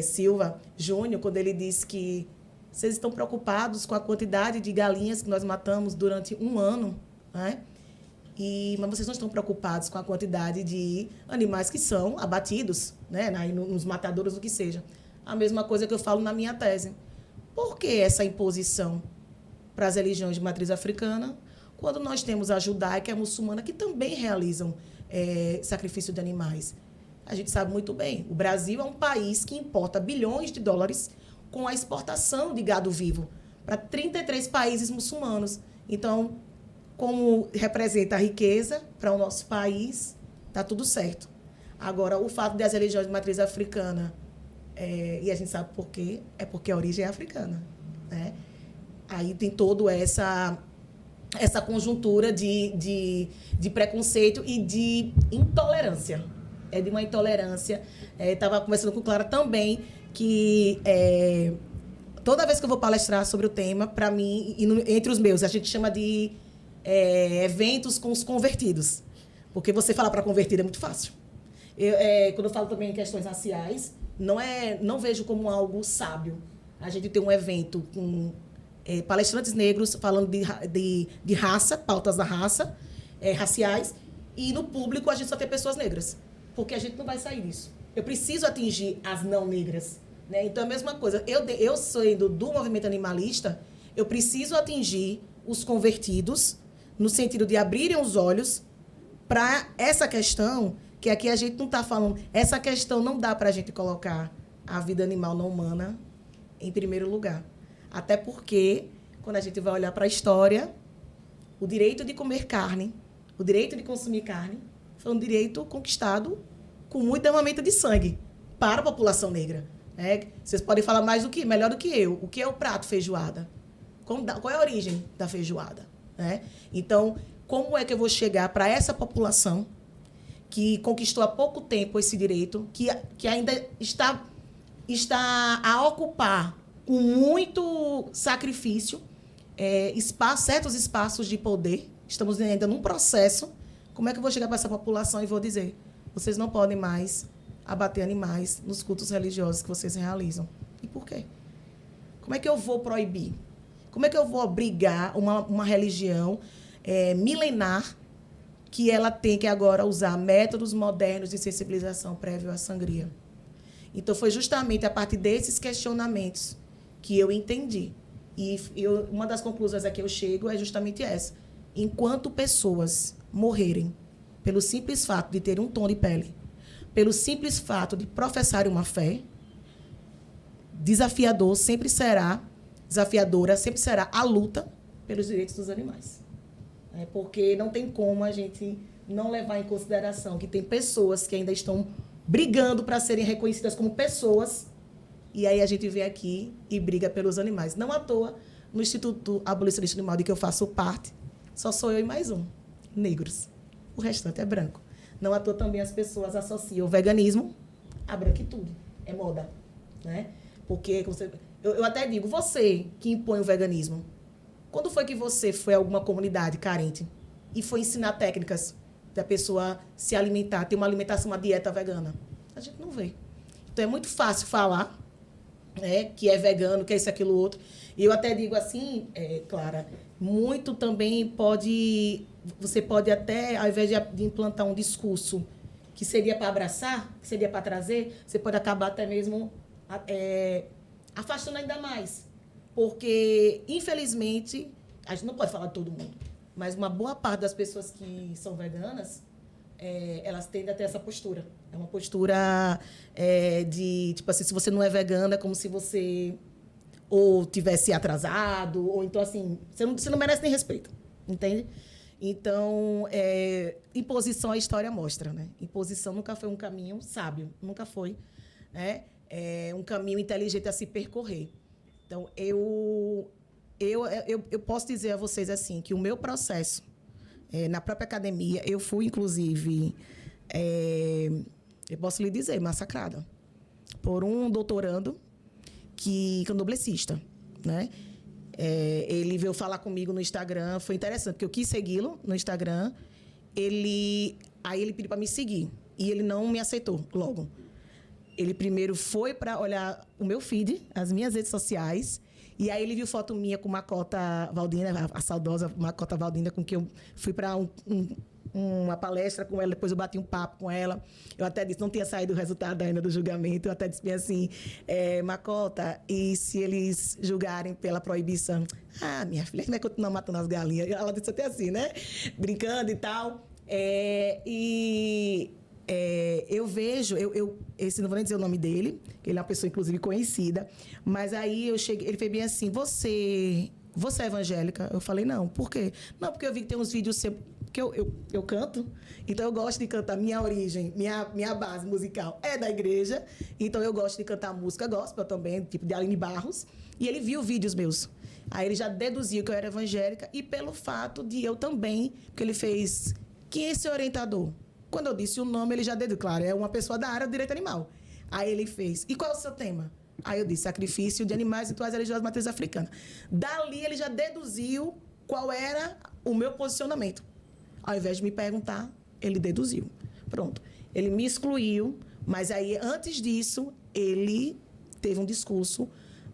Silva Júnior, quando ele disse que vocês estão preocupados com a quantidade de galinhas que nós matamos durante um ano, né? Mas vocês não estão preocupados com a quantidade de animais que são abatidos, né? Nos matadouros, o que seja. A mesma coisa que eu falo na minha tese. Por que essa imposição para as religiões de matriz africana, quando nós temos a judaica e a muçulmana, que também realizam sacrifício de animais? A gente sabe muito bem, o Brasil é um país que importa bilhões de dólares com a exportação de gado vivo para 33 países muçulmanos. Então, como representa a riqueza para o nosso país, está tudo certo. Agora, o fato das religiões de matriz africana, e a gente sabe por quê, é porque a origem é africana. Né? Aí tem toda essa conjuntura de preconceito e de intolerância. De uma intolerância. Estava conversando com Clara também, que toda vez que eu vou palestrar sobre o tema, para mim, entre os meus, a gente chama de eventos com os convertidos. Porque você falar para convertido é muito fácil. Quando eu falo também em questões raciais, não vejo como algo sábio a gente ter um evento com palestrantes negros falando de raça, pautas da raça, raciais, e no público a gente só tem pessoas negras, porque a gente não vai sair disso. Eu preciso atingir as não negras, né? Então, é a mesma coisa. Eu sendo do movimento animalista, eu preciso atingir os convertidos, no sentido de abrirem os olhos para essa questão, que aqui a gente não está falando. Essa questão não dá para a gente colocar a vida animal não humana em primeiro lugar. Até porque, quando a gente vai olhar para a história, o direito de comer carne, o direito de consumir carne, foi um direito conquistado com muito derramamento de sangue para a população negra. Vocês podem falar melhor do que eu. O que é o prato feijoada? Qual é a origem da feijoada? Então, como é que eu vou chegar para essa população que conquistou há pouco tempo esse direito, que ainda está a ocupar com muito sacrifício certos espaços de poder? Estamos ainda num processo. Como é que eu vou chegar para essa população e vou dizer: vocês não podem mais abater animais nos cultos religiosos que vocês realizam? E por quê? Como é que eu vou proibir? Como é que eu vou obrigar uma religião milenar que ela tem que agora usar métodos modernos de sensibilização prévio à sangria? Então, foi justamente a partir desses questionamentos que eu entendi. E uma das conclusões a que eu chego é justamente essa. Enquanto pessoas morrerem pelo simples fato de ter um tom de pele, pelo simples fato de professarem uma fé, desafiadora sempre será a luta pelos direitos dos animais. Porque não tem como a gente não levar em consideração que tem pessoas que ainda estão brigando para serem reconhecidas como pessoas, e aí a gente vem aqui e briga pelos animais. Não à toa, no Instituto Abolicionista Animal, de que eu faço parte, só sou eu e mais um, negros. O restante é branco. Não à toa também as pessoas associam o veganismo à branquitude. É moda, né? Porque eu até digo, você que impõe o veganismo, quando foi que você foi a alguma comunidade carente e foi ensinar técnicas da pessoa se alimentar, ter uma alimentação, uma dieta vegana? A gente não vê. Então, é muito fácil falar que é vegano, que é isso, aquilo, outro. E eu até digo assim, Clara, muito também você pode até, ao invés de implantar um discurso que seria para abraçar, que seria para trazer, você pode acabar até mesmo afastando ainda mais. Porque, infelizmente, a gente não pode falar de todo mundo, mas uma boa parte das pessoas que são veganas, elas tendem a ter essa postura. É uma postura de, tipo assim, se você não é vegana, é como se você ou tivesse atrasado, ou então, assim, você não merece nem respeito, entende? Então, imposição a história mostra, né? Imposição nunca foi um caminho sábio, nunca foi, né? Um caminho inteligente a se percorrer. Então, eu posso dizer a vocês assim, que o meu processo, na própria academia, eu fui, inclusive, eu posso lhe dizer, massacrada por um doutorando que é candomblessista, né? Ele veio falar comigo no Instagram, foi interessante, porque eu quis segui-lo no Instagram, aí ele pediu para me seguir, e ele não me aceitou logo. Ele primeiro foi para olhar o meu feed, as minhas redes sociais, e aí ele viu foto minha com Macota Valdina, a saudosa Macota Valdina, com quem eu fui para uma palestra com ela, depois eu bati um papo com ela. Eu até disse, não tinha saído o resultado ainda do julgamento, eu até disse bem assim, Macota, e se eles julgarem pela proibição? Ah, minha filha, como é que continuar matando as galinhas? Ela disse até assim, né? Brincando e tal. Eu vejo, esse não vou nem dizer o nome dele, que ele é uma pessoa, inclusive, conhecida, mas aí eu cheguei, ele fez bem assim, você é evangélica? Eu falei, não. Por quê? Não, porque eu vi que tem uns vídeos sempre que eu canto, então eu gosto de cantar. Minha origem, minha base musical é da igreja, então eu gosto de cantar música gospel também, tipo de Aline Barros, e ele viu vídeos meus. Aí ele já deduziu que eu era evangélica, e pelo fato de eu também, porque ele fez, quem é esse orientador? Quando eu disse o nome, ele já deduziu, claro, é uma pessoa da área do direito animal. Aí ele fez, e qual é o seu tema? Aí eu disse, sacrifício de animais rituais religiosos de matriz africana. Dali ele já deduziu qual era o meu posicionamento. Ao invés de me perguntar, ele deduziu. Pronto. Ele me excluiu, Mas aí, antes disso, ele teve um discurso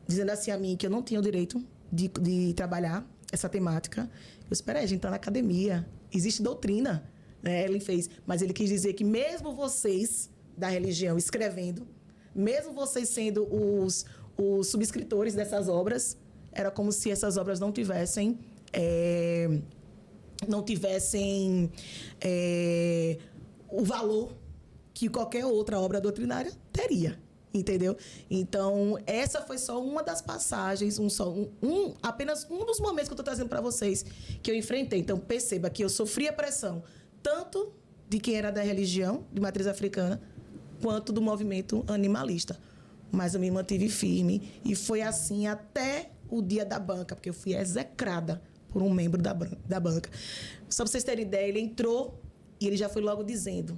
dizendo assim a mim que eu não tinha o direito de trabalhar essa temática. Eu disse, peraí, a gente está na academia, existe doutrina. Ele fez, mas ele quis dizer que mesmo vocês da religião escrevendo, mesmo vocês sendo os subscritores dessas obras, era como se essas obras não tivessem o valor que qualquer outra obra doutrinária teria, entendeu? Então, essa foi só uma das passagens, apenas um dos momentos que eu estou trazendo para vocês que eu enfrentei. Então, perceba que eu sofria pressão tanto de quem era da religião, de matriz africana, quanto do movimento animalista. Mas eu me mantive firme e foi assim até o dia da banca, porque eu fui execrada por um membro da banca. Só para vocês terem ideia, ele entrou e ele já foi logo dizendo...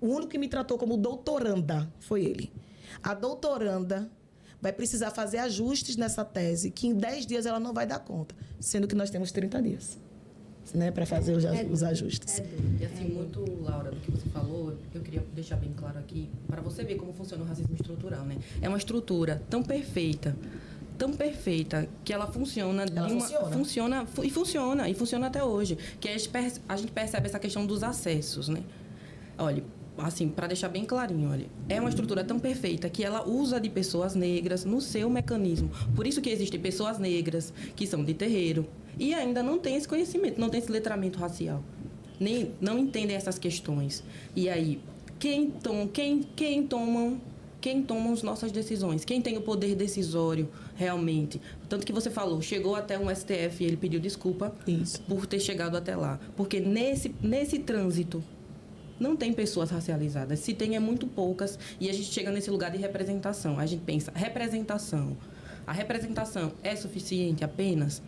O único que me tratou como doutoranda foi ele. A doutoranda vai precisar fazer ajustes nessa tese, que em 10 dias ela não vai dar conta, sendo que nós temos 30 dias, né, para fazer os ajustes. E assim, muito, Laura, do que você falou, eu queria deixar bem claro aqui, para você ver como funciona o racismo estrutural, né? É uma estrutura tão perfeita, que ela funciona. Funciona até hoje. Que a gente percebe essa questão dos acessos, né? Olha, assim, para deixar bem clarinho, olha, é uma estrutura tão perfeita que ela usa de pessoas negras no seu mecanismo. Por isso que existem pessoas negras que são de terreiro e ainda não têm esse conhecimento, não têm esse letramento racial, nem não entendem essas questões. E aí, quem toma as nossas decisões? Quem tem o poder decisório realmente? Tanto que você falou, chegou até um STF e ele pediu desculpa por ter chegado até lá. Porque nesse trânsito não tem pessoas racializadas. Se tem, é muito poucas. E a gente chega nesse lugar de representação. A gente pensa, representação. A representação é suficiente apenas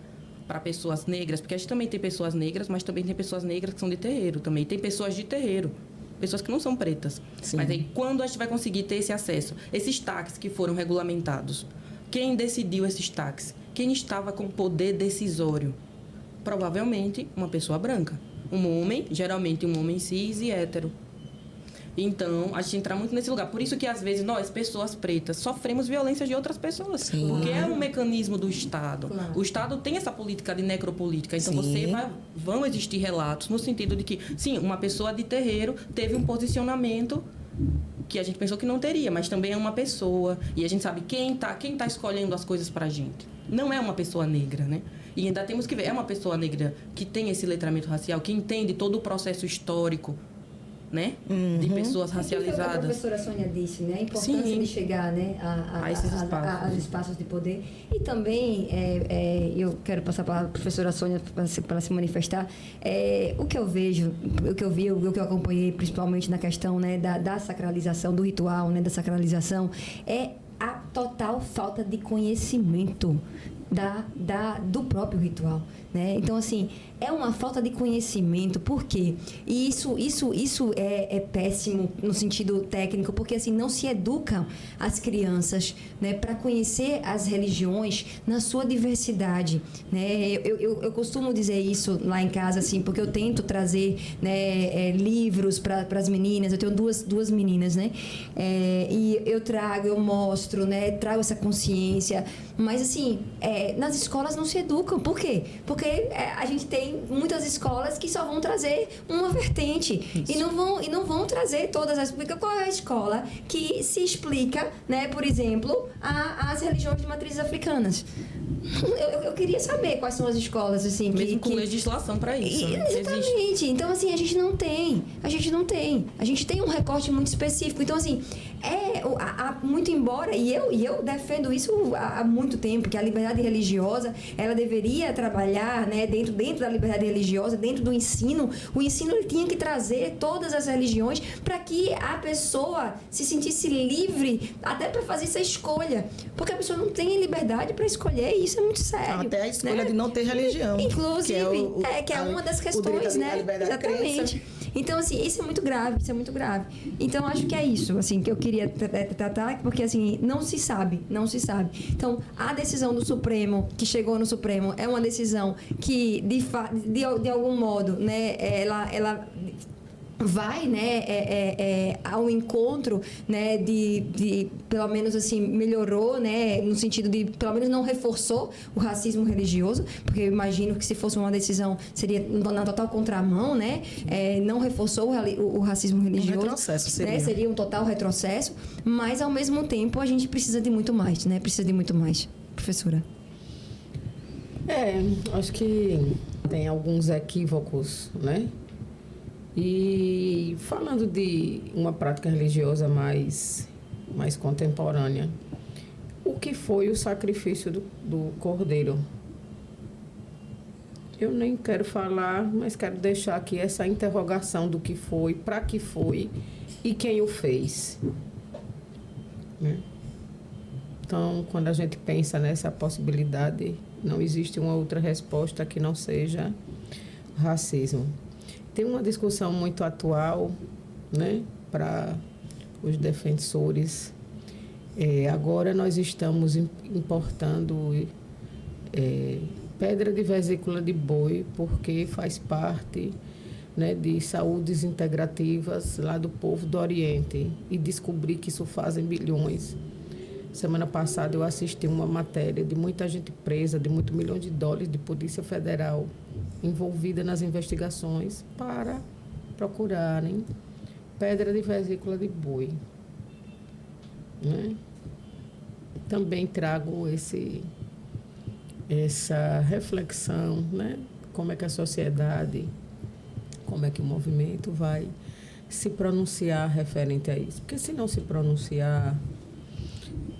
para pessoas negras? Porque a gente também tem pessoas negras, mas também tem pessoas negras que são de terreiro. Também tem pessoas de terreiro. Pessoas que não são pretas. Sim. Mas aí, quando a gente vai conseguir ter esse acesso? Esses taxas que foram regulamentados. Quem decidiu esses taxas? Quem estava com poder decisório? Provavelmente, uma pessoa branca. Um homem, geralmente um homem cis e hétero. Então, a gente entra muito nesse lugar. Por isso que, às vezes, nós, pessoas pretas, sofremos violência de outras pessoas. Sim. Porque é um mecanismo do Estado. Claro. O Estado tem essa política de necropolítica. Então, vão existir relatos no sentido de que, sim, uma pessoa de terreiro teve um posicionamento que a gente pensou que não teria, mas também é uma pessoa. E a gente sabe quem tá escolhendo as coisas pra gente. Não é uma pessoa negra, né? E ainda temos que ver, é uma pessoa negra que tem esse letramento racial, que entende todo o processo histórico, né? Uhum. De pessoas racializadas. A professora Sônia disse, né? A importância de chegar, né? a esses espaços. A espaços de poder. E também, eu quero passar para a professora Sônia para se manifestar. O que eu vejo, o que eu vi, o que eu acompanhei, principalmente na questão, né, da sacralização, do ritual, né, da sacralização, é a total falta de conhecimento do próprio ritual, né? Então, assim, é uma falta de conhecimento. Por quê? E isso é péssimo no sentido técnico, porque, assim, não se educam as crianças, né, para conhecer as religiões na sua diversidade, né? Eu costumo dizer isso lá em casa, assim, porque eu tento trazer, né, livros para as meninas. Eu tenho duas meninas, né? E eu mostro, né? Trago essa consciência. Mas, assim, nas escolas não se educam. Por quê? Porque a gente tem muitas escolas que só vão trazer uma vertente e não vão trazer todas as... Porque qual é a escola que se explica, né, por exemplo, as religiões de matrizes africanas? Eu queria saber quais são as escolas, assim... Mesmo com legislação para isso, né? Exatamente. Existe. Então, assim, a gente não tem. A gente tem um recorte muito específico. Então, assim, muito embora... E eu defendo isso há muito tempo, que a liberdade religiosa, ela deveria trabalhar, né, dentro da liberdade religiosa, dentro do ensino. O ensino, ele tinha que trazer todas as religiões para que a pessoa se sentisse livre até para fazer essa escolha. Porque a pessoa não tem liberdade para escolher, e isso é muito sério. Até a escolha, né, de não ter religião. Inclusive, que é uma das questões, né? Exatamente. Então, assim, isso é muito grave. Então, acho que é isso, assim, que eu queria tratar, porque, assim, não se sabe. Então, a decisão do Supremo, que chegou no Supremo, é uma decisão que, de algum modo, né, ela vai, né, ao encontro, né, de pelo menos assim melhorou, né, no sentido de pelo menos não reforçou o racismo religioso, porque eu imagino que se fosse uma decisão seria na total contramão, né, não reforçou o racismo religioso, retrocesso seria. Né, seria um total retrocesso, mas ao mesmo tempo a gente precisa de muito mais, né, precisa de muito mais, professora. Acho que tem alguns equívocos, né? E falando de uma prática religiosa mais contemporânea, o que foi o sacrifício do cordeiro? Eu nem quero falar, mas quero deixar aqui essa interrogação do que foi, para que foi e quem o fez. Né? Então, quando a gente pensa nessa possibilidade, não existe uma outra resposta que não seja racismo. Tem uma discussão muito atual, né, para os defensores. Agora nós estamos importando pedra de vesícula de boi, porque faz parte, né, de saúdes integrativas lá do povo do Oriente, e descobri que isso fazem bilhões. Semana passada eu assisti uma matéria de muita gente presa, de muitos milhões de dólares de Polícia Federal envolvida nas investigações para procurarem pedra de vesícula de boi. Né? Também trago essa reflexão, né? Como é que a sociedade, como é que o movimento vai se pronunciar referente a isso. Porque se não se pronunciar,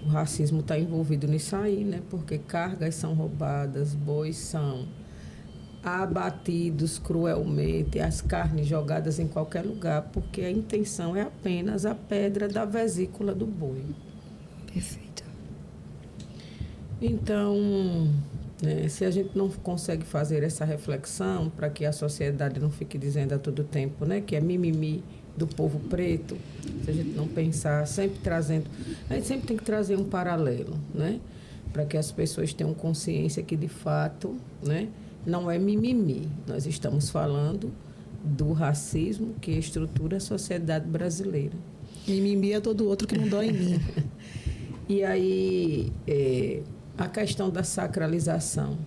o racismo está envolvido nisso aí, né? Porque cargas são roubadas, bois são abatidos cruelmente, as carnes jogadas em qualquer lugar, porque a intenção é apenas a pedra da vesícula do boi. Perfeito. Então, né, se a gente não consegue fazer essa reflexão, para que a sociedade não fique dizendo a todo tempo, né, que é mimimi do povo preto, se a gente não pensar, sempre trazendo... A gente sempre tem que trazer um paralelo, né, para que as pessoas tenham consciência que, de fato, né, não é mimimi. Nós estamos falando do racismo que estrutura a sociedade brasileira. Mimimi é todo outro que não dói em mim. E aí, a questão da sacralização.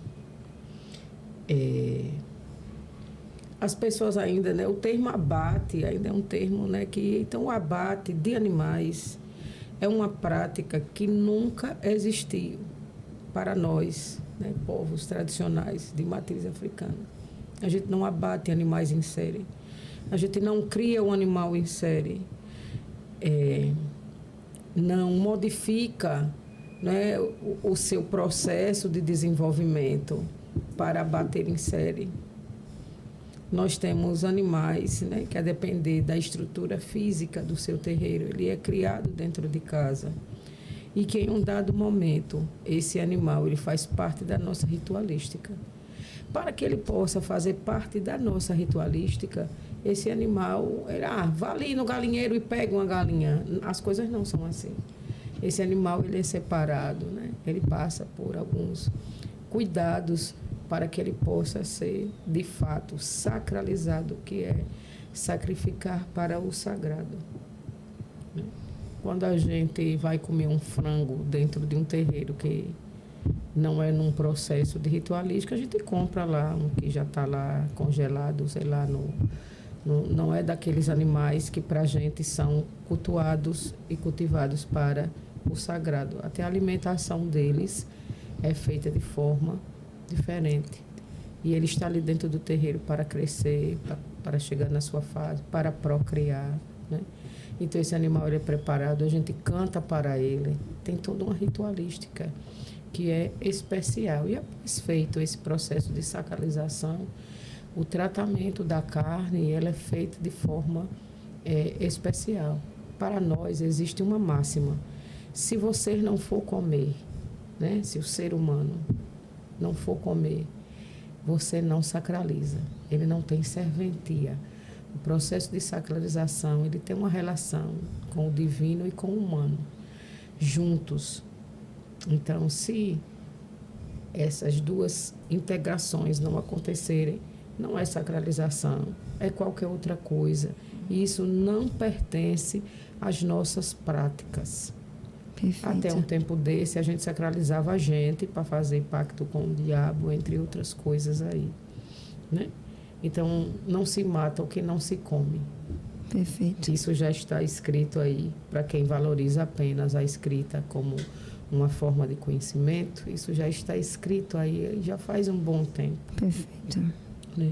As pessoas ainda, né, o termo abate ainda é um termo, né, que... Então, o abate de animais é uma prática que nunca existiu para nós, né, povos tradicionais de matriz africana. A gente não abate animais em série. A gente não cria um animal em série. Não modifica, né, o seu processo de desenvolvimento para abater em série. Nós temos animais, né, que a depender da estrutura física do seu terreiro, ele é criado dentro de casa. E que em um dado momento, esse animal ele faz parte da nossa ritualística. Para que ele possa fazer parte da nossa ritualística, esse animal, vá ali no galinheiro e pega uma galinha. As coisas não são assim. Esse animal ele é separado, né? Ele passa por alguns cuidados para que ele possa ser, de fato, sacralizado, que é sacrificar para o sagrado. Né? Quando a gente vai comer um frango dentro de um terreiro que não é num processo de ritualística, a gente compra lá um que já está lá congelado, sei lá, não é daqueles animais que para a gente são cultuados e cultivados para o sagrado. Até a alimentação deles é feita de forma diferente. E ele está ali dentro do terreiro para crescer, para chegar na sua fase, para procriar, né? Então, esse animal ele é preparado, a gente canta para ele, tem toda uma ritualística que é especial. E após feito esse processo de sacralização, o tratamento da carne ela é feito de forma especial. Para nós, existe uma máxima. Se você não for comer, né? Se o ser humano não for comer, você não sacraliza. Ele não tem serventia. O processo de sacralização, ele tem uma relação com o divino e com o humano, juntos. Então, se essas duas integrações não acontecerem, não é sacralização, é qualquer outra coisa E isso não pertence às nossas práticas. Perfeito. Até um tempo desse, a gente sacralizava a gente para fazer pacto com o diabo, entre outras coisas aí, né? Então, não se mata o que não se come. Perfeito. Isso já está escrito aí, para quem valoriza apenas a escrita como uma forma de conhecimento, isso já está escrito aí, já faz um bom tempo. Perfeito. Né?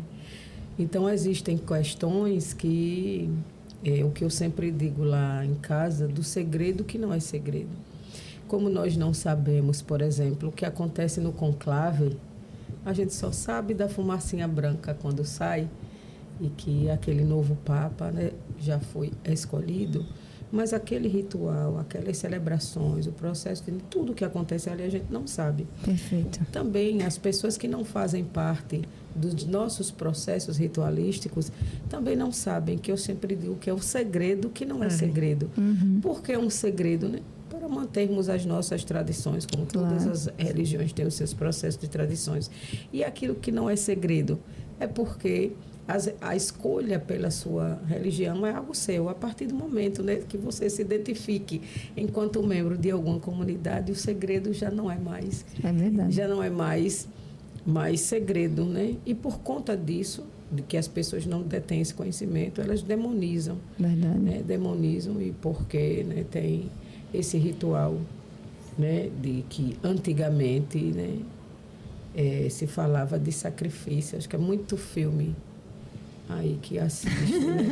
Então, existem questões que, o que eu sempre digo lá em casa, do segredo que não é segredo. Como nós não sabemos, por exemplo, o que acontece no conclave, a gente só sabe da fumacinha branca quando sai e que aquele novo Papa, né, já foi escolhido, mas aquele ritual, aquelas celebrações, o processo de tudo que acontece ali, a gente não sabe. Perfeito. Também as pessoas que não fazem parte dos nossos processos ritualísticos também não sabem, que eu sempre digo que é o segredo que não é segredo. Uhum. Por que é um segredo, né? Para mantermos as nossas tradições, como todas as religiões têm os seus processos de tradições. E aquilo que não é segredo é porque a escolha pela sua religião é algo seu. A partir do momento, né, que você se identifique enquanto membro de alguma comunidade, o segredo já não é mais. É verdade. Já não é mais segredo, né? E por conta disso, de que as pessoas não detêm esse conhecimento, elas demonizam. Verdade. Né? Demonizam, e porque, né, tem esse ritual, né, de que antigamente, né, se falava de sacrifício. Acho que é muito filme aí que assiste, né?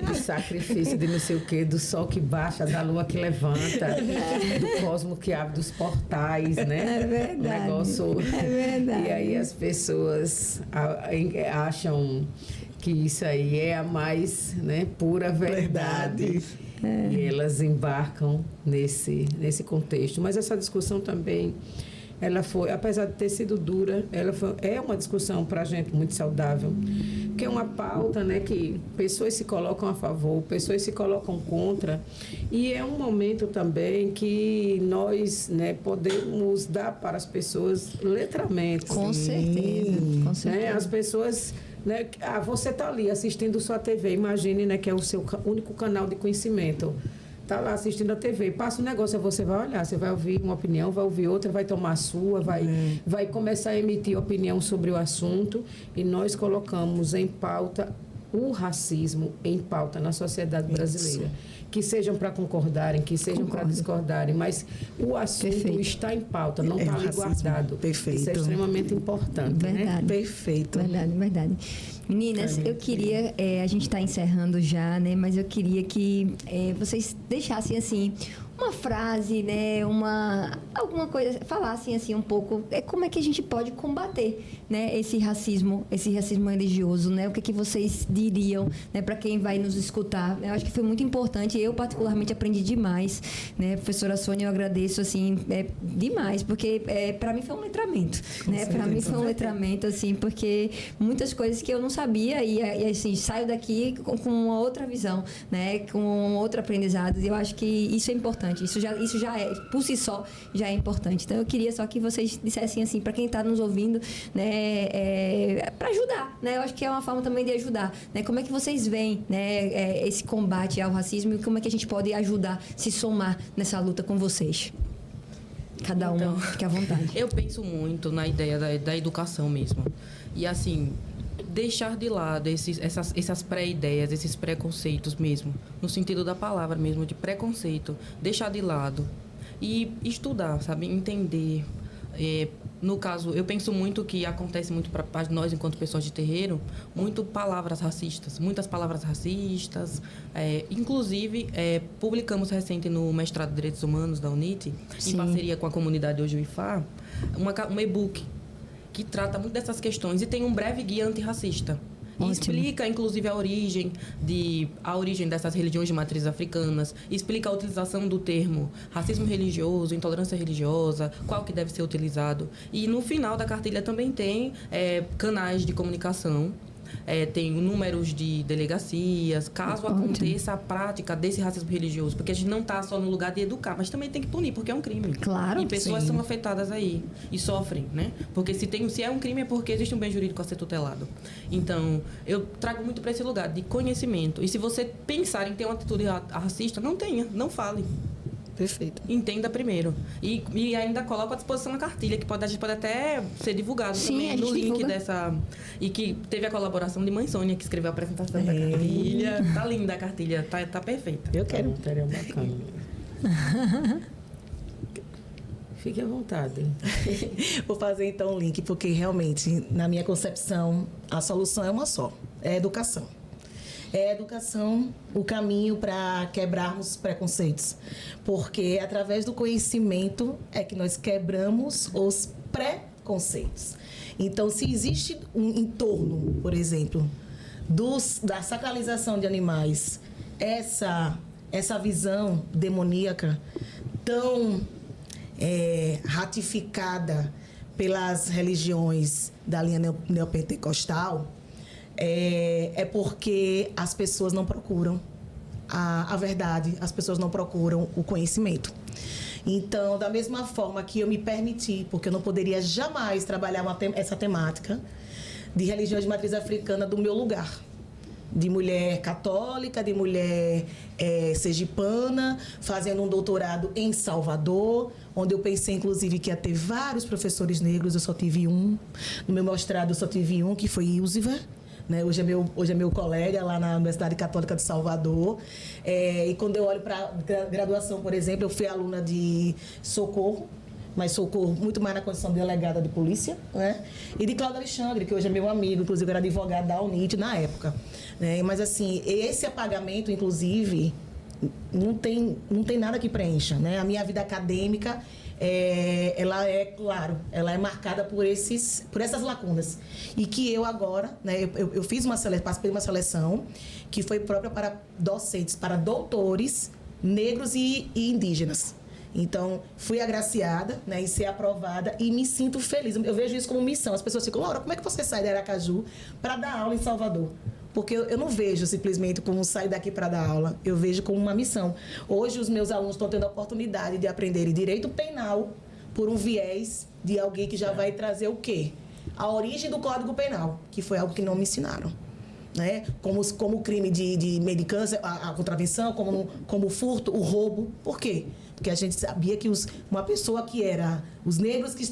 De sacrifício, de não sei o quê, do sol que baixa, da lua que levanta, do cosmo que abre dos portais, né? É verdade. O negócio. É verdade. E aí as pessoas acham que isso aí é a mais, né, pura verdade. E elas embarcam nesse contexto. Mas essa discussão também, ela foi, apesar de ter sido dura, é uma discussão para a gente muito saudável, porque é uma pauta, né, que pessoas se colocam a favor, pessoas se colocam contra, e é um momento também que nós, né, podemos dar para as pessoas letramento. Com certeza, com certeza. Né, as pessoas, né, você está ali assistindo sua TV, imagine, né, que é o seu único canal de conhecimento. Está lá assistindo a TV, passa um negócio, você vai olhar, você vai ouvir uma opinião, vai ouvir outra, vai tomar a sua, vai começar a emitir opinião sobre o assunto, e nós colocamos em pauta o racismo em pauta na sociedade brasileira. Que sejam para concordarem, que sejam para discordarem, mas o assunto está em pauta, não está ali guardado. Perfeito. Isso é extremamente importante. Verdade. Né? Perfeito. Verdade, verdade. Meninas, eu queria, a gente está encerrando já, né? Mas eu queria que vocês deixassem assim uma frase, né? Alguma coisa, falassem assim um pouco como é que a gente pode combater, né? Esse racismo religioso, né? O que vocês diriam, né? Para quem vai nos escutar? Eu acho que foi muito importante. Eu particularmente aprendi demais, né? Professora Sônia, eu agradeço assim demais, porque para mim foi um letramento, né? Para mim foi um letramento assim, porque muitas coisas que eu não sabia e assim saio daqui com uma outra visão, né? Com outro aprendizado. E eu acho que isso é importante. Isso já é, por si só, já é importante. Então, eu queria só que vocês dissessem assim, para quem está nos ouvindo, né, para ajudar, né? Eu acho que é uma forma também de ajudar, né? Como é que vocês veem, né, esse combate ao racismo e como é que a gente pode ajudar, se somar nessa luta com vocês? Cada uma, fique à vontade. Eu penso muito na ideia da educação mesmo. E, assim, deixar de lado essas pré-ideias, esses preconceitos mesmo, no sentido da palavra mesmo, de preconceito, deixar de lado e estudar, sabe? Entender. No caso, eu penso muito que acontece muito para nós, enquanto pessoas de terreiro, muitas palavras racistas. Inclusive, publicamos recente no mestrado de Direitos Humanos da UNIT, em parceria com a comunidade Ojuifá, um e-book que trata muito dessas questões e tem um breve guia antirracista. E explica, inclusive, a origem dessas religiões de matrizes africanas, explica a utilização do termo racismo religioso, intolerância religiosa, qual que deve ser utilizado. E no final da cartilha também tem canais de comunicação tem números de delegacias, caso aconteça a prática desse racismo religioso, porque a gente não está só no lugar de educar, mas também tem que punir, porque é um crime. Claro. E pessoas são afetadas aí e sofrem, né? Porque se é um crime é porque existe um bem jurídico a ser tutelado. Então, eu trago muito para esse lugar de conhecimento. E se você pensar em ter uma atitude racista, não tenha, não fale. Perfeito. Entenda primeiro. E ainda coloco à disposição a cartilha, que a gente pode até ser divulgado também no link divulga. Dessa. E que teve a colaboração de Mãe Sônia, que escreveu a apresentação da cartilha. Tá linda a cartilha, tá perfeita. Eu quero. Matéria bacana. Fique à vontade. Vou fazer então o link, porque realmente, na minha concepção, a solução é uma só: é a educação. É a educação o caminho para quebrarmos preconceitos. Porque é através do conhecimento é que nós quebramos os preconceitos. Então, se existe um entorno, por exemplo, da sacralização de animais, essa visão demoníaca tão ratificada pelas religiões da linha neopentecostal, é porque as pessoas não procuram a verdade, as pessoas não procuram o conhecimento. Então, da mesma forma que eu me permiti, porque eu não poderia jamais trabalhar essa temática de religiões de matriz africana do meu lugar, de mulher católica, de mulher sergipana, fazendo um doutorado em Salvador, onde eu pensei, inclusive, que ia ter vários professores negros, eu só tive um. No meu mestrado, eu só tive um, que foi Ilziver. Né? Hoje é meu colega lá na Universidade Católica de Salvador. E quando eu olho para a graduação, por exemplo, eu fui aluna de Socorro, mas Socorro muito mais na condição de delegada de polícia, né? E de Cláudio Alexandre, que hoje é meu amigo, inclusive era advogado da UNIT na época. Né? Mas assim, esse apagamento, inclusive, não tem nada que preencha. Né? A minha vida acadêmica, ela é marcada por essas lacunas. E que eu agora, né, eu fiz participei de uma seleção que foi própria para docentes, para doutores negros e indígenas. Então, fui agraciada, né, em ser aprovada e me sinto feliz. Eu vejo isso como missão. As pessoas ficam: Laura, como é que você sai de Aracaju para dar aula em Salvador? Porque eu não vejo simplesmente como sair daqui para dar aula, eu vejo como uma missão. Hoje os meus alunos estão tendo a oportunidade de aprenderem direito penal por um viés de alguém que já vai trazer o quê? A origem do Código Penal, que foi algo que não me ensinaram. Né? Como o crime de mendicância, a contravenção, como o furto, o roubo. Por quê? Porque a gente sabia que uma pessoa que era... Os negros que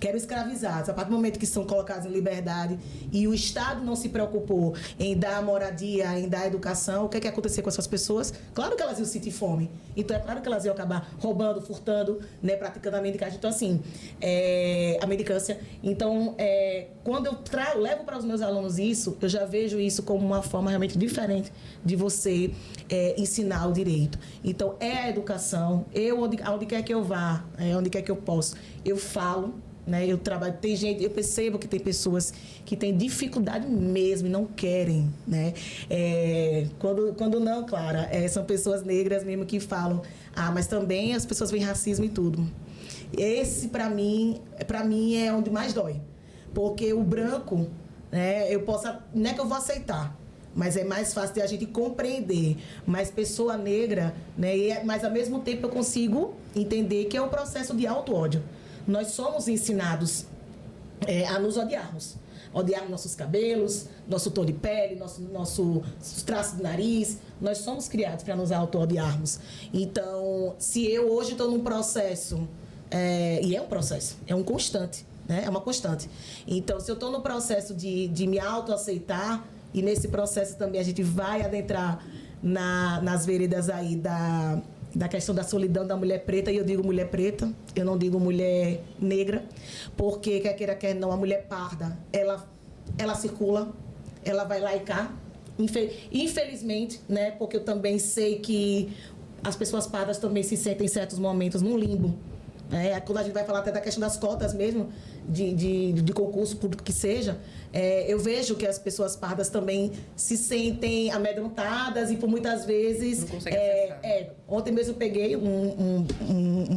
eram escravizados, a partir do momento que são colocados em liberdade e o Estado não se preocupou em dar moradia, em dar educação, o que ia acontecer com essas pessoas? Claro que elas iam sentir fome. Então, é claro que elas iam acabar roubando, furtando, né, praticando a mendicagem. Então, assim, a mendicância. Então, quando eu levo para os meus alunos isso, eu já vejo isso como uma forma realmente diferente de você ensinar o direito. Então, é a educação. Onde quer que eu vá, onde quer que eu posso, eu falo, né? Eu trabalho. Eu percebo que tem pessoas que têm dificuldade mesmo e não querem, né? Quando não, Clara, são pessoas negras mesmo que falam: mas também as pessoas veem racismo e tudo. Esse, para mim, é onde mais dói. Porque o branco, né, não é que eu vou aceitar, mas é mais fácil de a gente compreender. Mas pessoa negra, né, mas ao mesmo tempo eu consigo entender que é um processo de auto-ódio. Nós somos ensinados a nos odiarmos. Odiarmos nossos cabelos, nosso tom de pele, nosso traço de nariz. Nós somos criados para nos auto-odiarmos. Então, se eu hoje estou num processo, e é um processo, é um constante, né? É uma constante. Então, se eu estou no processo de me auto-aceitar, e nesse processo também a gente vai adentrar nas veredas aí da questão da solidão da mulher preta, e eu digo mulher preta, eu não digo mulher negra, porque quer queira, quer não, a mulher parda, ela circula, ela vai lá e cá, infelizmente, né, porque eu também sei que as pessoas pardas também se sentem em certos momentos num limbo. Quando a gente vai falar até da questão das cotas mesmo, de concurso público que seja, eu vejo que as pessoas pardas também se sentem amedrontadas e por muitas vezes... Não conseguem acessar. Ontem mesmo eu peguei um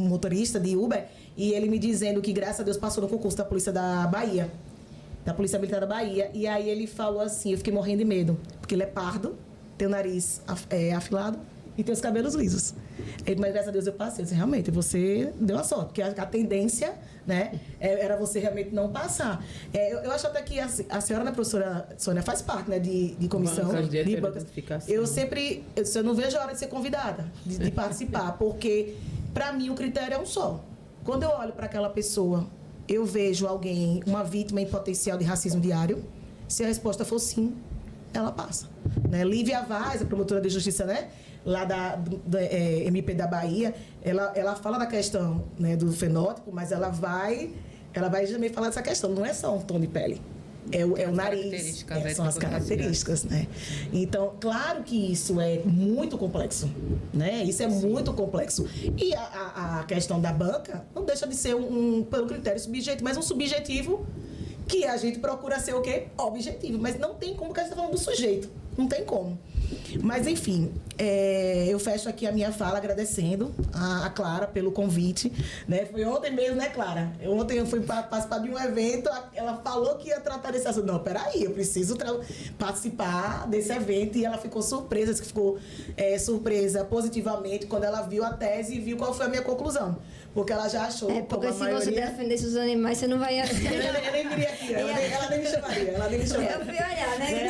motorista de Uber e ele me dizendo que, graças a Deus, passou no concurso da Polícia da Bahia. da Polícia Militar da Bahia. E aí ele falou assim, eu fiquei morrendo de medo, porque ele é pardo, tem o nariz afilado e tem os cabelos lisos. Ele, mas graças a Deus eu passei. Eu disse, realmente, você deu a sorte, porque a tendência, né, era você realmente não passar. Eu acho até que a senhora, né, professora Sônia, faz parte, né, de comissão. De bancas. Eu não vejo a hora de ser convidada, de participar, porque, para mim, o critério é um só. Quando eu olho para aquela pessoa, eu vejo alguém, uma vítima em potencial de racismo diário. Se a resposta for sim, ela passa. Né? Lívia Vaz, a promotora de justiça, né? Lá da MP da Bahia, ela fala da questão, né, do fenótipo, mas ela vai também falar dessa questão. Não é só um tom de pele. É o nariz, são as características, né? Então, claro que isso é muito complexo, né? Isso é muito complexo. E a questão da banca não deixa de ser pelo critério subjetivo, mas um subjetivo que a gente procura ser o quê? Objetivo. Mas não tem como, que a gente está falando do sujeito. Não tem como. Mas, enfim, eu fecho aqui a minha fala agradecendo a Clara pelo convite. Né? Foi ontem mesmo, né, Clara? Ontem eu fui participar de um evento, ela falou que ia tratar desse assunto. Não, peraí, eu preciso participar desse evento. E ela ficou surpresa, surpresa positivamente quando ela viu a tese e viu qual foi a minha conclusão. Porque ela já achou... porque se você defendesse os animais, você não vai... Eu nem viria aqui, ela nem me chamaria. Eu fui olhar, né?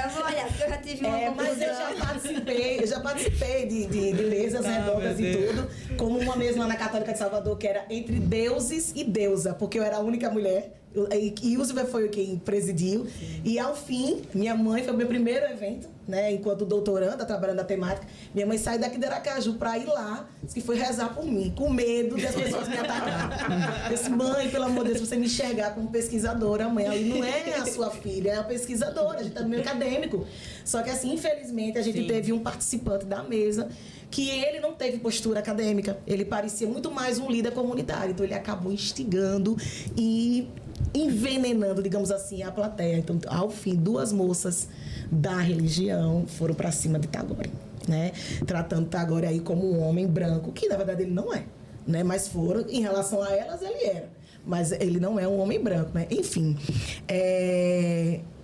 Eu vou olhar, porque eu já tive uma conclusão. Mas eu já participei de mesas redondas e tudo, como uma mesa lá na Católica de Salvador, que era entre deuses e deusa, porque eu era a única mulher, e Ilziva foi quem presidiu. E ao fim, minha mãe, foi o meu primeiro evento, né, enquanto doutoranda, trabalhando na temática, minha mãe saiu daqui de Aracaju para ir lá, disse que foi rezar por mim, com medo das pessoas me atacarem. Eu disse, mãe, pelo amor de Deus, você me enxergar como pesquisadora, mãe, ali não é a sua filha, é a pesquisadora, a gente tá no meio acadêmico. Só que assim, infelizmente, a gente teve um participante da mesa que ele não teve postura acadêmica, ele parecia muito mais um líder comunitário, então ele acabou instigando e envenenando, digamos assim, a plateia. Então, ao fim, 2 moças da religião foram para cima de Tagore, né? Tratando Tagore aí como um homem branco, que na verdade ele não é, né? Mas foram, em relação a elas, ele era. Mas ele não é um homem branco, né? Enfim,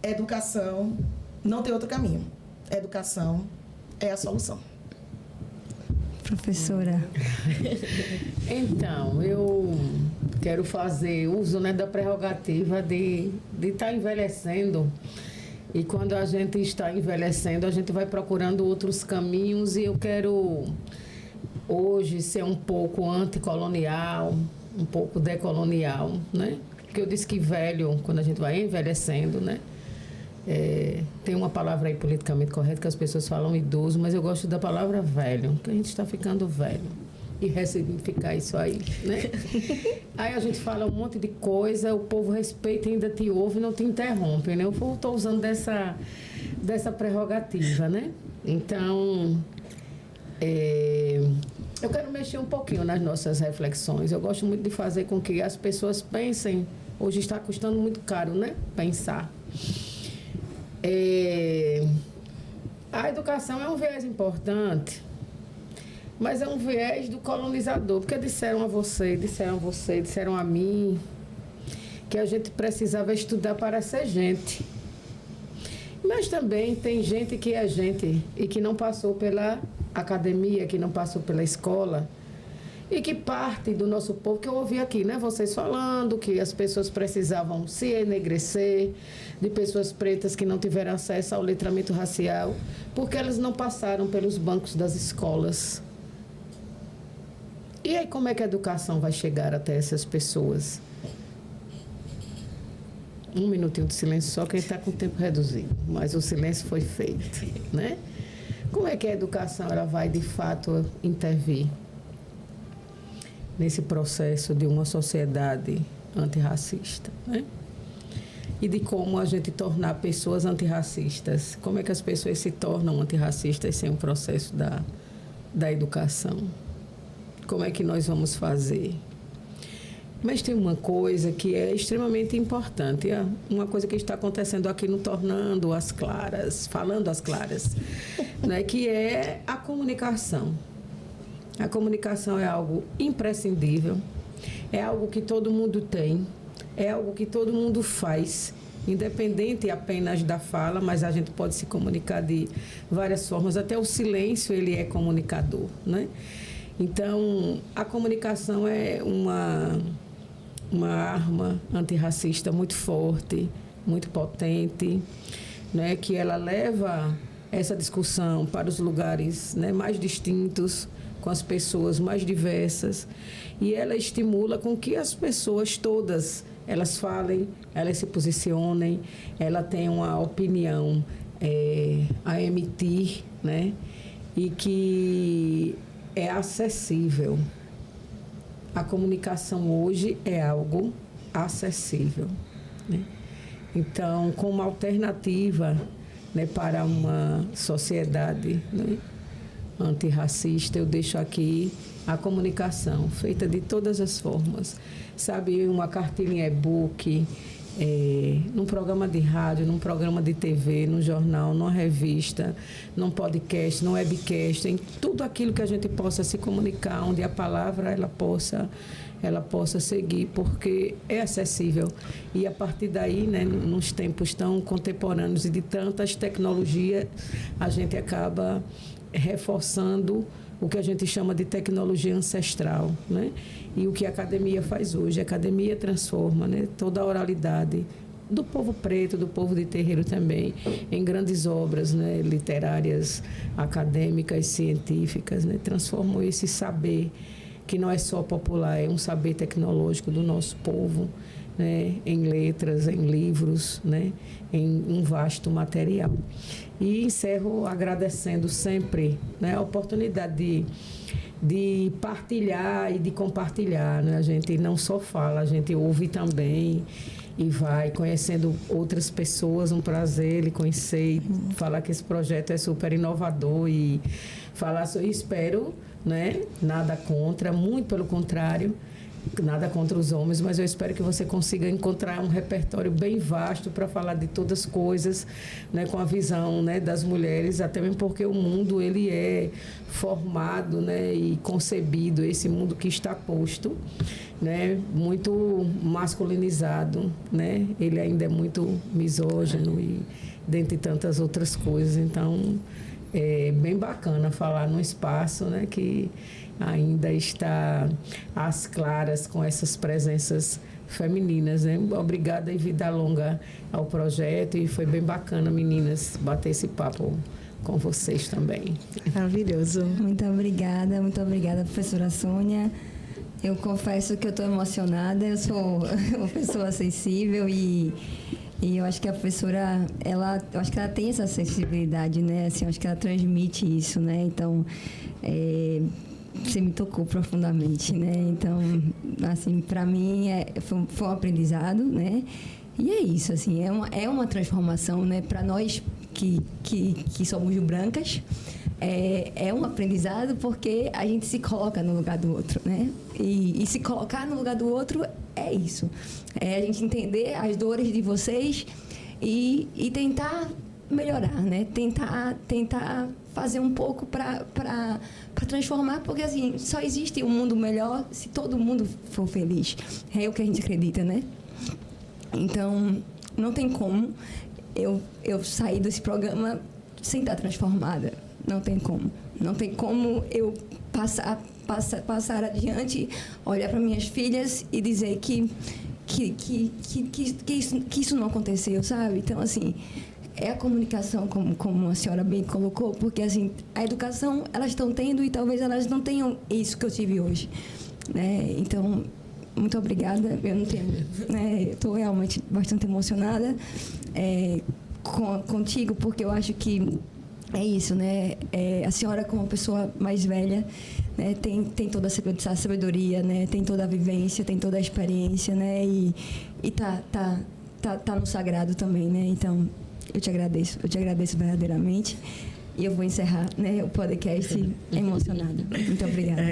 educação não tem outro caminho. Educação é a solução. Professora. Então, eu quero fazer uso, né, da prerrogativa de estar envelhecendo. E quando a gente está envelhecendo, a gente vai procurando outros caminhos. E eu quero hoje ser um pouco anticolonial, um pouco decolonial, né? Porque eu disse que velho, quando a gente vai envelhecendo, né? Tem uma palavra aí politicamente correta que as pessoas falam idoso, mas eu gosto da palavra velho, que a gente está ficando velho. E ressignificar isso aí, né? Aí a gente fala um monte de coisa, o povo respeita, ainda te ouve e não te interrompe, né? Eu estou usando dessa prerrogativa, né? Então, eu quero mexer um pouquinho nas nossas reflexões. Eu gosto muito de fazer com que as pessoas pensem. Hoje está custando muito caro, né? Pensar. A educação é um viés importante, mas é um viés do colonizador, porque disseram a mim que a gente precisava estudar para ser gente. Mas também tem gente que é gente e que não passou pela academia, que não passou pela escola, e que parte do nosso povo, que eu ouvi aqui, né? Vocês falando que as pessoas precisavam se enegrecer, de pessoas pretas que não tiveram acesso ao letramento racial, porque elas não passaram pelos bancos das escolas. E aí, como é que a educação vai chegar até essas pessoas? Um minutinho de silêncio só, quem está com o tempo reduzido, mas o silêncio foi feito, né? Como é que a educação ela vai, de fato, intervir nesse processo de uma sociedade antirracista, né? E de como a gente tornar pessoas antirracistas. Como é que as pessoas se tornam antirracistas sem o processo da educação? Como é que nós vamos fazer? Mas tem uma coisa que é extremamente importante, uma coisa que está acontecendo aqui no Tornando as Claras, falando as Claras, né? Que é a comunicação. A comunicação é algo imprescindível, é algo que todo mundo tem, é algo que todo mundo faz, independente apenas da fala, mas a gente pode se comunicar de várias formas. Até o silêncio, ele é comunicador, né? Então, a comunicação é uma arma antirracista muito forte, muito potente, né? Que ela leva essa discussão para os lugares, né, mais distintos, com as pessoas mais diversas, e ela estimula com que as pessoas todas, elas falem, elas se posicionem, ela tem uma opinião a emitir, né, e que é acessível. A comunicação hoje é algo acessível, né? Então, como alternativa, né, para uma sociedade, né, antirracista, eu deixo aqui a comunicação, feita de todas as formas. Sabe, uma cartilha em e-book, num programa de rádio, num programa de TV, num jornal, numa revista, num podcast, num webcast, em tudo aquilo que a gente possa se comunicar, onde a palavra ela possa seguir, porque é acessível. E a partir daí, né, nos tempos tão contemporâneos e de tantas tecnologias, a gente acaba reforçando o que a gente chama de tecnologia ancestral, né? E o que a academia faz hoje. A academia transforma, né, toda a oralidade do povo preto, do povo de terreiro também, em grandes obras, né, literárias, acadêmicas, científicas, né? Transformam esse saber, que não é só popular, é um saber tecnológico do nosso povo, né, em letras, em livros, né, em um vasto material. E encerro agradecendo sempre, né, a oportunidade de partilhar e de compartilhar, né? A gente não só fala, a gente ouve também e vai conhecendo outras pessoas. Um prazer lhe conhecer e falar que esse projeto é super inovador e falar sobre, espero, né, nada contra, muito pelo contrário, nada contra os homens, mas eu espero que você consiga encontrar um repertório bem vasto para falar de todas as coisas, né, com a visão, né, das mulheres, até mesmo porque o mundo ele é formado, né, e concebido, esse mundo que está posto, né, muito masculinizado, né, ele ainda é muito misógino e dentre tantas outras coisas. Então é bem bacana falar num espaço, né, que ainda está às claras com essas presenças femininas, né? Obrigada e vida longa ao projeto, e foi bem bacana, meninas, bater esse papo com vocês também. Maravilhoso. Muito obrigada, professora Sônia. Eu confesso que eu estou emocionada, eu sou uma pessoa sensível e eu acho que a professora, eu acho que ela tem essa sensibilidade, né? Assim, eu acho que ela transmite isso, né? Então, você me tocou profundamente, né? Então, assim, para mim foi um aprendizado, né? E é isso, assim, é uma transformação, né? Para nós que somos brancas, é um aprendizado porque a gente se coloca no lugar do outro, né? E se colocar no lugar do outro é isso. É a gente entender as dores de vocês e tentar melhorar, né? Tentar fazer um pouco para transformar, porque assim, só existe um mundo melhor se todo mundo for feliz. É o que a gente acredita, né? Então, não tem como eu sair desse programa sem estar transformada. Não tem como. Não tem como eu passar adiante, olhar para minhas filhas e dizer que isso não aconteceu, sabe? Então, assim, é a comunicação, como a senhora bem colocou, porque, assim, a educação elas estão tendo e talvez elas não tenham isso que eu tive hoje, né? Então, muito obrigada. Eu não tenho, né? Estou realmente bastante emocionada contigo, porque eu acho que é isso, né? A senhora, como pessoa mais velha, né, tem toda essa sabedoria, né? Tem toda a vivência, tem toda a experiência, né? E tá no sagrado também, né? Então, eu te agradeço verdadeiramente. E eu vou encerrar, né, o podcast emocionada. Muito obrigada.